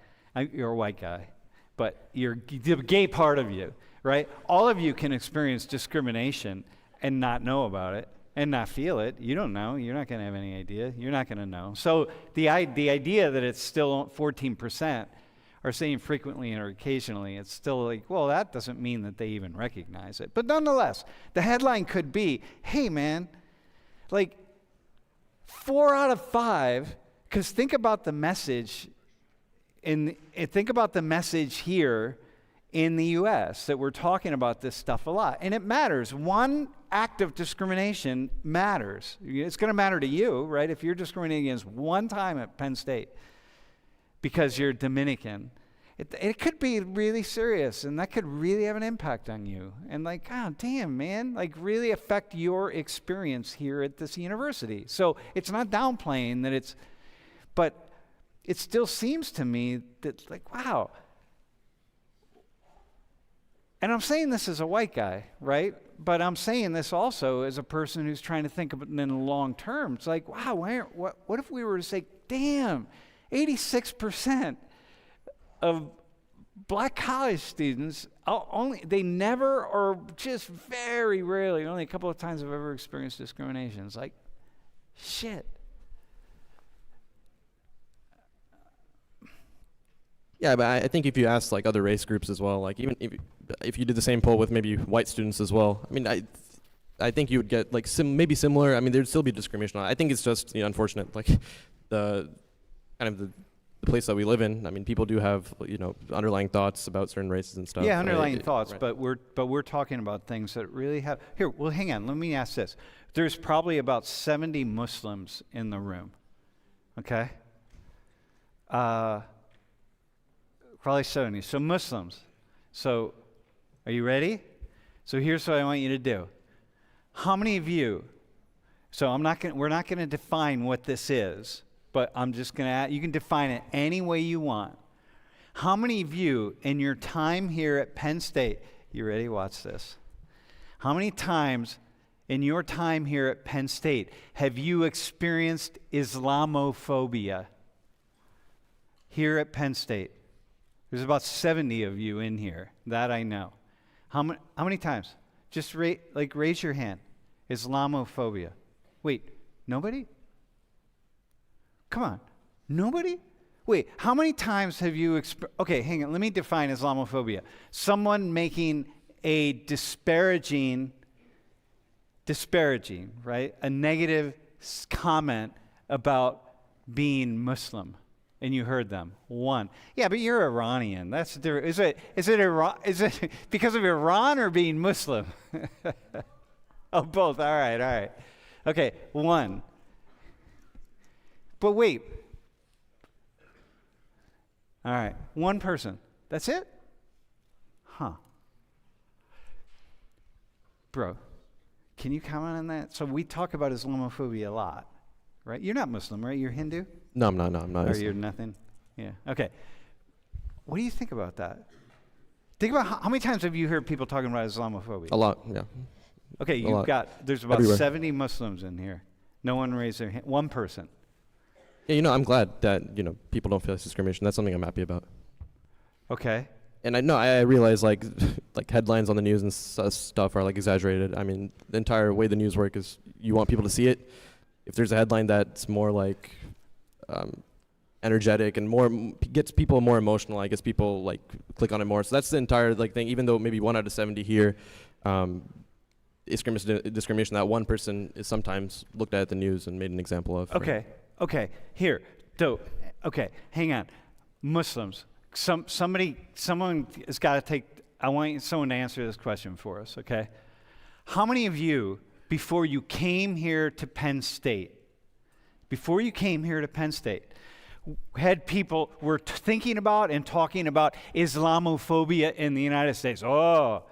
you're a white guy, but you're the gay part of you, right? All of you can experience discrimination and not know about it and not feel it. You don't know. You're not going to have any idea. You're not going to know. So the idea that it's still 14% are saying frequently or occasionally, it's still like, well, that doesn't mean that they even recognize it. But nonetheless, the headline could be, hey, man, like 4 out of 5, because think about the message here in the U.S. that we're talking about this stuff a lot. And it matters. One act of discrimination matters. It's going to matter to you, right? If you're discriminated against one time at Penn State because you're Dominican, it could be really serious, and that could really have an impact on you. And like, God damn, man, like really affect your experience here at this university. So it's not downplaying that but it still seems to me that like, wow, And I'm saying this as a white guy, right? But I'm saying this also as a person who's trying to think of it in the long term. It's like, wow, what if we were to say, damn, 86% of black college students, they never or just very rarely, only a couple of times have ever experienced discrimination. It's like, shit. Yeah, but I think if you ask like other race groups as well, like even if you did the same poll with maybe white students as well, I mean, I think you would get like maybe similar. I mean, there'd still be discrimination. I think it's just unfortunate, like the kind of the place that we live in. I mean, people do have underlying thoughts about certain races and stuff. Yeah, underlying thoughts, right. but we're talking about things that really have. Here, well, hang on. Let me ask this. There's probably about 70 Muslims in the room. Okay. Probably 70. So Muslims. So, are you ready? So here's what I want you to do. How many of you? So we're not going to define what this is, but I'm just going to. You can define it any way you want. How many of you in your time here at Penn State? You ready? Watch this. How many times in your time here at Penn State have you experienced Islamophobia? Here at Penn State. There's about 70 of you in here, that I know. How many times? Just raise your hand. Islamophobia. Wait, nobody? Come on, nobody? Wait, how many times have you okay, hang on, let me define Islamophobia. Someone making a disparaging, right? A negative comment about being Muslim. And you heard them. One. Yeah, but you're Iranian. That's different. Is it because of Iran or being Muslim? Oh, both. All right. Okay, one. But wait. All right, one person. That's it? Huh. Bro, can you comment on that? So we talk about Islamophobia a lot, right? You're not Muslim, right? You're Hindu? No, I'm not. Or you're nothing? Yeah. Okay. What do you think about that? Think about how many times have you heard people talking about Islamophobia? A lot, yeah. Okay, there's about Everywhere. 70 Muslims in here. No one raised their hand. One person. Yeah, I'm glad that people don't feel discrimination. That's something I'm happy about. Okay. And I realize like headlines on the news and stuff are like exaggerated. I mean, the entire way the news work is you want people to see it. If there's a headline that's more like energetic and gets people more emotional, I guess people like click on it more. So that's the entire thing. Even though maybe 1 out of 70 here, discrimination that one person is sometimes looked at the news and made an example of. Okay. Right? Okay. Here. Okay. Hang on. Muslims. Someone has got to take. I want someone to answer this question for us. Okay. How many of you, before you came here to Penn State, had people were thinking about and talking about Islamophobia in the United States? Oh,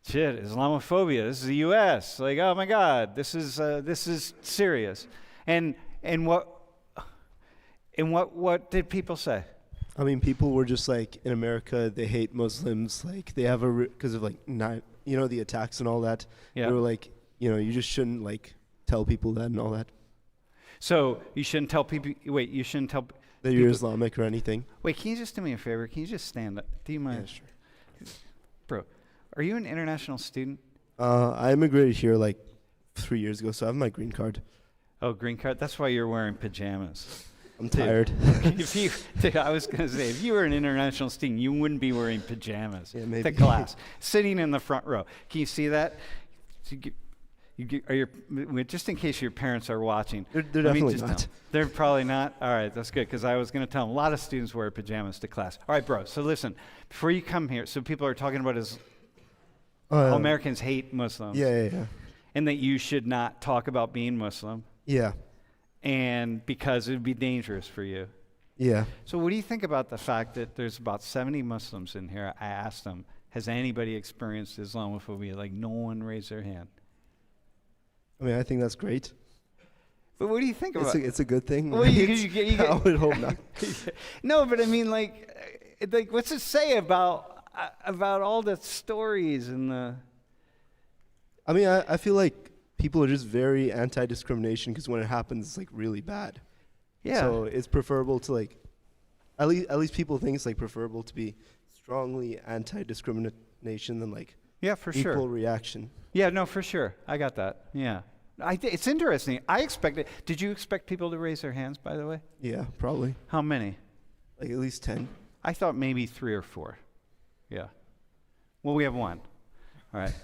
shit, Islamophobia. This is the U.S. Like, oh my God, this is serious. And what did people say? I mean, people were just like, in America, they hate Muslims. Like, they have because of the attacks and all that. Yeah. They were like, you just shouldn't tell people that and all that. So you shouldn't tell people. Wait, you shouldn't tell that you're Islamic or anything. Wait, can you just do me a favor? Can you just stand up? Do you mind? Yeah, sure. Bro, are you an international student? I immigrated here 3 years ago, so I have my green card. Oh, green card. That's why you're wearing pajamas. I'm tired. I was going to say, if you were an international student, you wouldn't be wearing pajamas maybe. to class, sitting in the front row. Can you see that? Just in case your parents are watching. They're definitely not. They're probably not? All right, that's good, because I was going to tell them, a lot of students wear pajamas to class. All right, bro, so listen, before you come here, so people are talking about how Americans hate Muslims. Yeah. And that you should not talk about being Muslim. Yeah. And because it would be dangerous for you. Yeah. So what do you think about the fact that there's about 70 Muslims in here? I asked them, has anybody experienced Islamophobia? No one raised their hand. I mean, I think that's great. But what do you think about it? It's a good thing. Well, I would hope not. No, but I mean, what's it say about about all the stories and the. I mean, I feel like people are just very anti-discrimination because when it happens, it's like really bad. Yeah. So it's preferable to like, at least people think it's like preferable to be strongly anti-discrimination than like Yeah, for equal sure. reaction. Yeah, no, for sure. I got that. Yeah. It's interesting. I expected. Did you expect people to raise their hands, by the way? Yeah, probably. How many? Like at least 10. I thought maybe 3 or 4. Yeah. Well, we have 1. All right.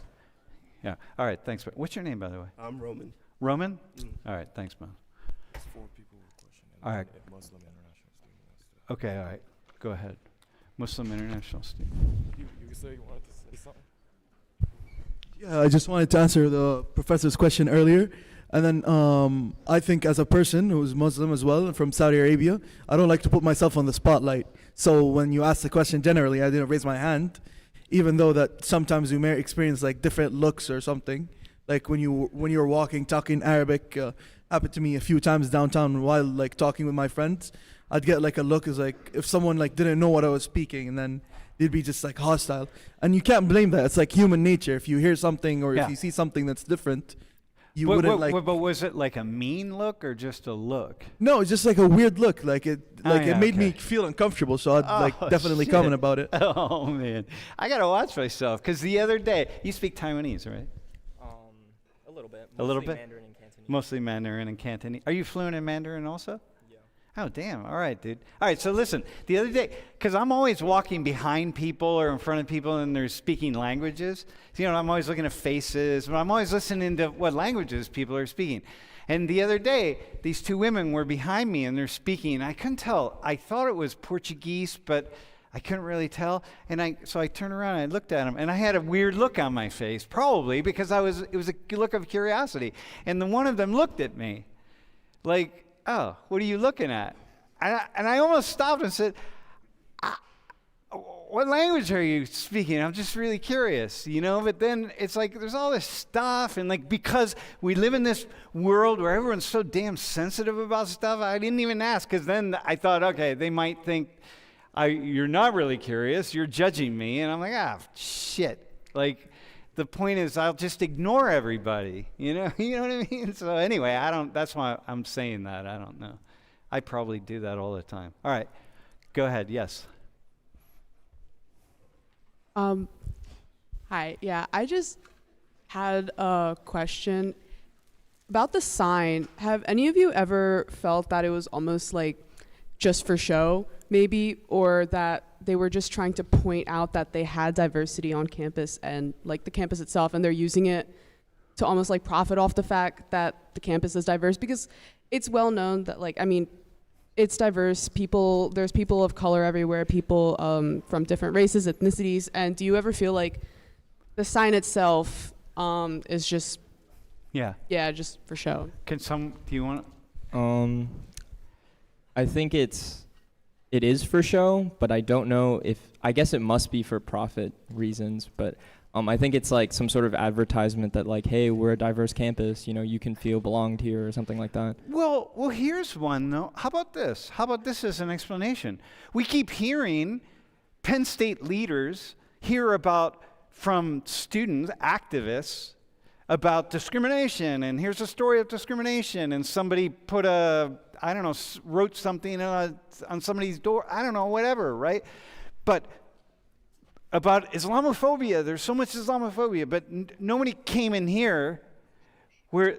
Yeah. All right. Thanks. What's your name, by the way? I'm Roman. Roman? Mm. All right. Thanks, man. 4 people were questioning. All right. If Muslim international student wants to. Okay. All right. Go ahead. Muslim international student. You said you wanted to say something? Yeah, I just wanted to answer the professor's question earlier. And then I think as a person who's Muslim as well and from Saudi Arabia, I don't like to put myself on the spotlight. So when you ask the question generally, I didn't raise my hand, even though that sometimes you may experience like different looks or something. Like when you're walking, talking Arabic, happened to me a few times downtown while like talking with my friends. I'd get like a look as like if someone like didn't know what I was speaking, and then they'd be just like hostile. And you can't blame that. It's like human nature. If you hear something or Yeah. if you see something that's different, you But- wouldn't but- like. But was it like a mean look or just a look? No, it's just like a weird look. Like it, Oh, like yeah, it made me okay. feel uncomfortable. So I'd like Oh, definitely shit. comment about it. Oh man, I gotta watch myself because the other day you speak Taiwanese, right? A little bit. A little bit? Mandarin and Cantonese. Mostly Mandarin and Cantonese. Are you fluent in Mandarin also? Yeah. Oh, damn. All right, dude. All right, so listen, the other day, because I'm always walking behind people or in front of people and they're speaking languages. So, you know, I'm always looking at faces, but I'm always listening to what languages people are speaking. And the other day, these 2 women were behind me and they're speaking. I couldn't tell. I thought it was Portuguese, but I couldn't really tell. And so I turned around and I looked at them, and I had a weird look on my face, probably because it was a look of curiosity. And then one of them looked at me like, oh, what are you looking at? And I almost stopped and said, what language are you speaking? I'm just really curious, you know? But then it's like there's all this stuff, and like because we live in this world where everyone's so damn sensitive about stuff, I didn't even ask, because then I thought, okay, they might think you're not really curious, you're judging me, and I'm like, shit. Like, the point is I'll just ignore everybody, you know? You know what I mean? So anyway, that's why I'm saying that. I don't know. I probably do that all the time. All right, go ahead. Yes. Hi. Yeah, I just had a question about the sign. Have any of you ever felt that it was almost like just for show, maybe, or that they were just trying to point out that they had diversity on campus and like the campus itself, and they're using it to almost like profit off the fact that the campus is diverse? Because it's well known that, like, I mean, it's diverse. There's people of color everywhere, people from different races, ethnicities. And do you ever feel like the sign itself is just, Yeah. just for show? Do you want I think it is for show, but I don't know I guess it must be for profit reasons, but I think it's like some sort of advertisement that like, hey, we're a diverse campus, you know, you can feel belonged here or something like that. Well, here's one, though. How about this? How about this as an explanation? We keep hearing Penn State leaders hear about from students, activists, about discrimination, and here's a story of discrimination, and somebody put wrote something on somebody's door, I don't know, whatever, right? But about Islamophobia, there's so much Islamophobia, but nobody came in here where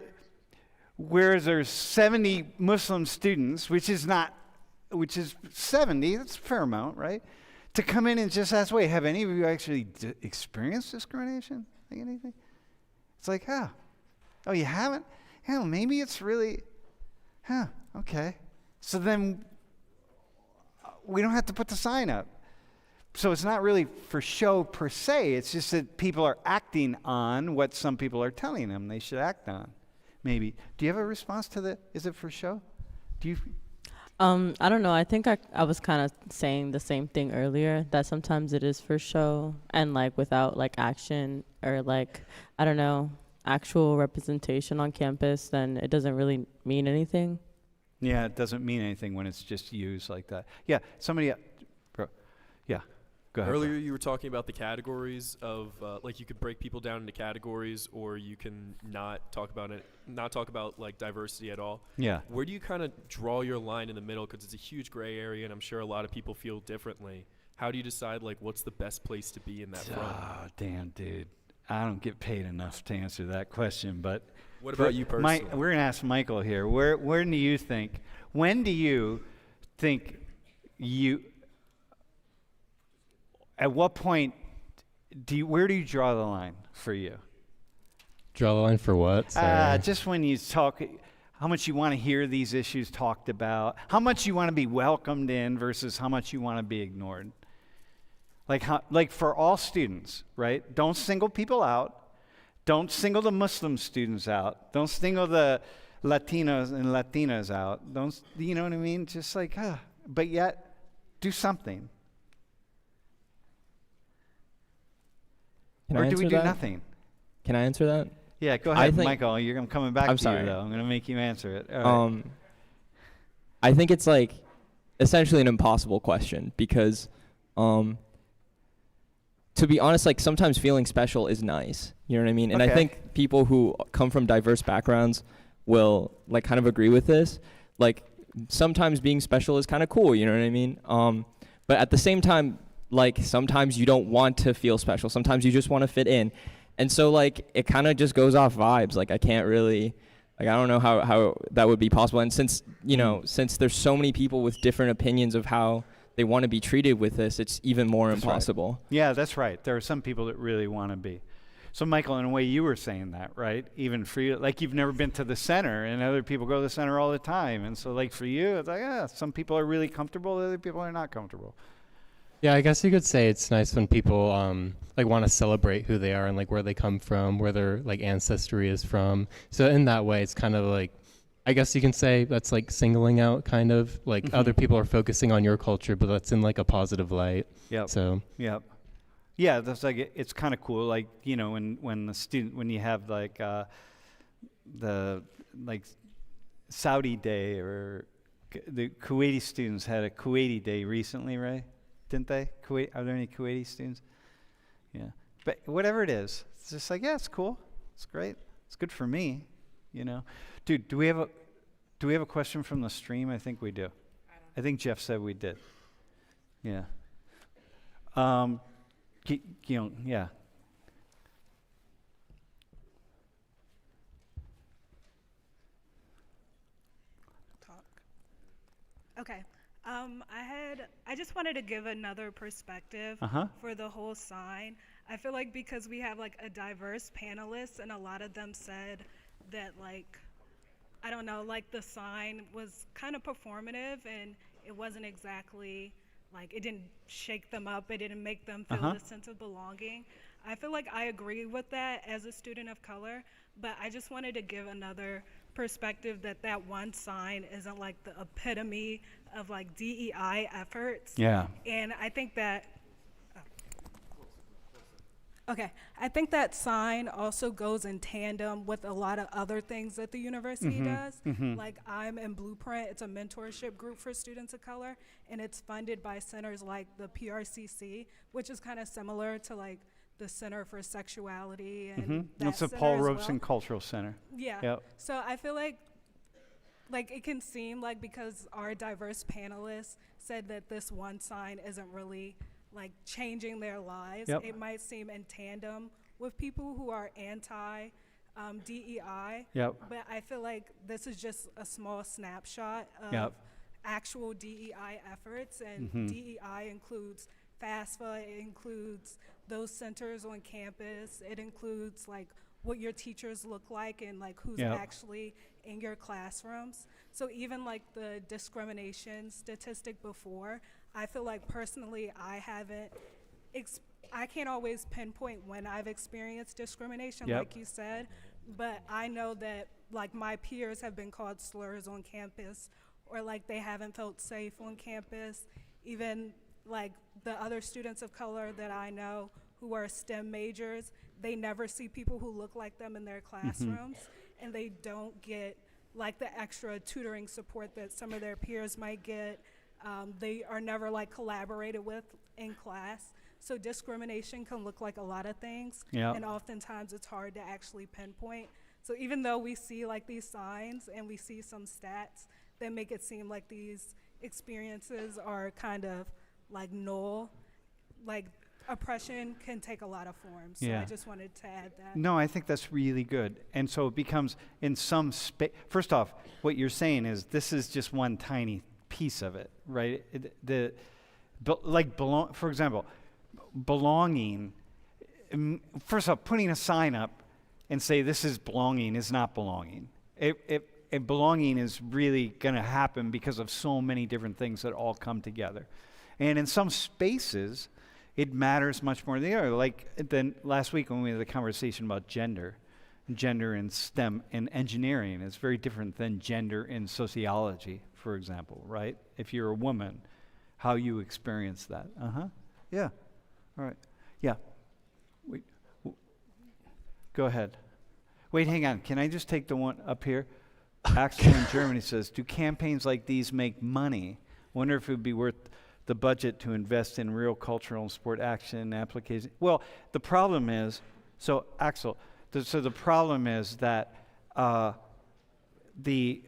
there's 70 Muslim students, which is 70, that's a fair amount, right? To come in and just ask, wait, have any of you actually experienced discrimination? Like anything? It's like, oh, you haven't? Hell, maybe it's really, okay. So then we don't have to put the sign up. So it's not really for show per se. It's just that people are acting on what some people are telling them they should act on. Maybe. Do you have a response to is it for show? Do you? I don't know. I think I was kind of saying the same thing earlier, that sometimes it is for show and like without like action or like, I don't know, actual representation on campus, then it doesn't really mean anything. Yeah, it doesn't mean anything when it's just used like that. Yeah, somebody, bro. Yeah, go Go ahead. Earlier, you were talking about the categories of like you could break people down into categories, or you can not talk about like diversity at all. Yeah. Where do you kind of draw your line in the middle? Because it's a huge gray area, and I'm sure a lot of people feel differently. How do you decide like what's the best place to be in that front? Oh, damn, dude. I don't get paid enough to answer that question, but What about you personally? We're gonna ask Michael here. When do you think at what point where do you draw the line for you? Draw the line for what? Sorry. Just when you talk, how much you want to hear these issues talked about, how much you want to be welcomed in versus how much you want to be ignored. Like for all students, right? Don't single people out. Don't single the Muslim students out. Don't single the Latinos and Latinas out. You know what I mean? Just like, but yet, do something. Can Or I do we answer do that? nothing? Can I answer that? Yeah, go I ahead, think- Michael. I'm coming back I'm to sorry. you, though. I'm going to make you answer it. All right. I think it's like essentially an impossible question because, to be honest, like sometimes feeling special is nice. You know what I mean? And I Okay. think people who come from diverse backgrounds will like kind of agree with this. Like sometimes being special is kind of cool. You know what I mean? But at the same time, like sometimes you don't want to feel special. Sometimes you just want to fit in. And so like it kind of just goes off vibes. Like I can't really, like I don't know how that would be possible. And since, you know, since there's so many people with different opinions of how they want to be treated with this, it's even more That's right. impossible. Yeah, that's right. There are some people that really want to be. So, Michael, in a way, you were saying that, right? Even for you, like you've never been to the center, and other people go to the center all the time. And so, like for you, it's like, some people are really comfortable, other people are not comfortable. Yeah, I guess you could say it's nice when people like want to celebrate who they are and like where they come from, where their like ancestry is from. So in that way, it's kind of like, I guess you can say that's like singling out kind of like other people are focusing on your culture, but that's in like a positive light. Yep. So Yep. Yeah, that's like it's kind of cool. Like when you have like the like Saudi day or the Kuwaiti students had a Kuwaiti day recently, right? Didn't they? Are there any Kuwaiti students? Yeah. But whatever it is, it's just like, yeah, it's cool. It's great. It's good for me, you know. Dude, do we have a question from the stream? I think we do. I think Jeff said we did. Yeah. Yeah. Okay. I just wanted to give another perspective for the whole sign. I feel like because we have like a diverse panelists and a lot of them said that like, I don't know, like the sign was kind of performative and it wasn't exactly like, it didn't shake them up, it didn't make them feel the sense of belonging. I feel like I agree with that as a student of color, but I just wanted to give another perspective that one sign isn't like the epitome of like DEI efforts. Yeah. And I think that, I think that sign also goes in tandem with a lot of other things that the university does. Like I'm in Blueprint, it's a mentorship group for students of color, and it's funded by centers like the PRCC, which is kind of similar to like the Center for Sexuality and That's the center Paul as Robeson well. Cultural Center. Yeah. Yep. So I feel like it can seem like because our diverse panelists said that this one sign isn't really like changing their lives, it might seem in tandem with people who are anti DEI. Yep. But I feel like this is just a small snapshot of actual DEI efforts, and DEI includes FAFSA, it includes those centers on campus, it includes like what your teachers look like and like who's actually in your classrooms. So even like the discrimination statistic before, I feel like personally I can't always pinpoint when I've experienced discrimination like you said, but I know that like my peers have been called slurs on campus, or like they haven't felt safe on campus. Even like the other students of color that I know who are STEM majors, they never see people who look like them in their classrooms, and they don't get like the extra tutoring support that some of their peers might get. They are never like collaborated with in class. So discrimination can look like a lot of things, Yeah. and oftentimes it's hard to actually pinpoint. So even though we see like these signs and we see some stats that make it seem like these experiences are kind of like null, like oppression can take a lot of forms. So Yeah. I just wanted to add that. No, I think that's really good. And so it becomes in some space. First off, what you're saying is this is just one tiny piece of it, right? For example, belonging. First off, putting a sign up and say this is belonging is not belonging. Belonging is really going to happen because of so many different things that all come together. And in some spaces, it matters much more than the other. Like then last week when we had the conversation about gender in STEM and engineering is very different than gender in sociology, for example, right? If you're a woman, how you experience that. Yeah. All right. Yeah. Wait. Go ahead. Wait, hang on. Can I just take the one up here? Axel in Germany says, do campaigns like these make money? Wonder if it would be worth the budget to invest in real cultural and sport action application. Well, the problem is, so Axel, the problem is that the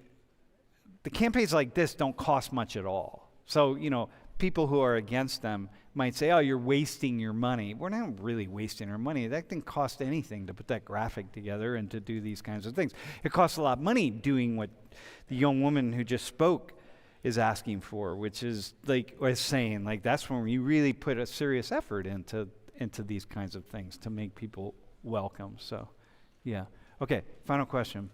campaigns like this don't cost much at all. So, people who are against them might say, oh, you're wasting your money. We're not really wasting our money. That didn't cost anything to put that graphic together and to do these kinds of things. It costs a lot of money doing what the young woman who just spoke is asking for, which is saying that's when you really put a serious effort into these kinds of things to make people welcome. So, yeah. Okay, final question.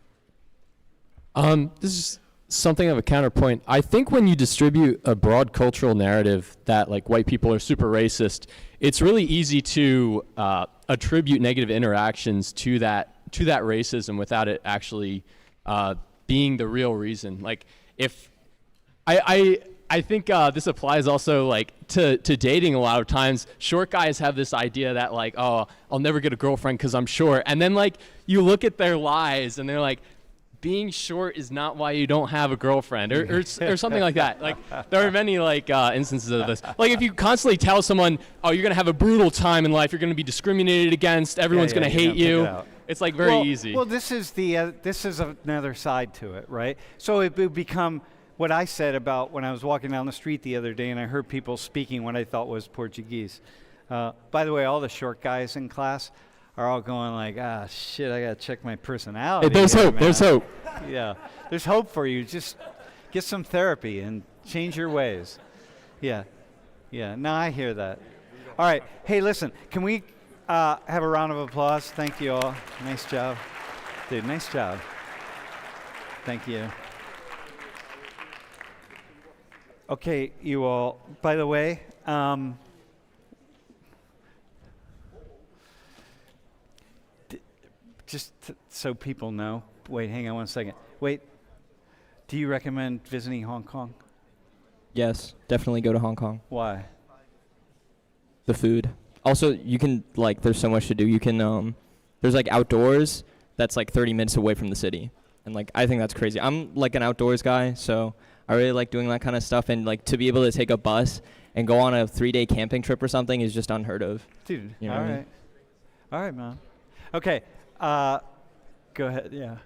This is something of a counterpoint. I think when you distribute a broad cultural narrative that white people are super racist, it's really easy to attribute negative interactions to that racism without it actually being the real reason. If I think this applies also to dating. A lot of times short guys have this idea that oh, I'll never get a girlfriend because I'm short, and then you look at their lives and they're like, being short is not why you don't have a girlfriend, or something like that. There are many instances of this. If you constantly tell someone, oh, you're gonna have a brutal time in life, you're gonna be discriminated against, everyone's gonna hate you. It's very easy. Well, this is another side to it, right? So it would become what I said about when I was walking down the street the other day and I heard people speaking what I thought was Portuguese. By the way, all the short guys in class are all going shit, I gotta check my personality. There's hope. Man. There's hope. Yeah, there's hope for you. Just get some therapy and change your ways. Yeah. No, I hear that. All right. Hey, listen, can we have a round of applause? Thank you all. Nice job. Dude, nice job. Thank you. Okay, you all, by the way, so people know, wait, hang on one second. Wait, do you recommend visiting Hong Kong? Yes, definitely go to Hong Kong. Why? The food. Also, you can, there's so much to do. You can, there's, outdoors that's, 30 minutes away from the city. And, I think that's crazy. I'm, an outdoors guy, so I really like doing that kind of stuff. And, to be able to take a bus and go on a 3-day camping trip or something is just unheard of. Dude, you know all what I right. mean? All right, man. Okay, go ahead, yeah.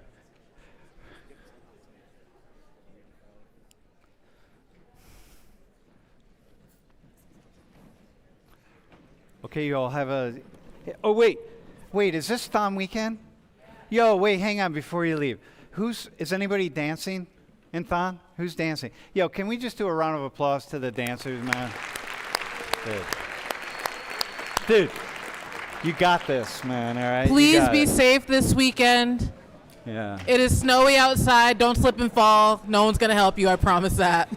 Okay, you all have a... Oh, wait, is this Thon weekend? Yo, wait, hang on before you leave. Is anybody dancing in Thon? Who's dancing? Yo, can we just do a round of applause to the dancers, man? Dude, you got this, man, all right? Please be safe this weekend. Yeah. It is snowy outside. Don't slip and fall. No one's going to help you, I promise that.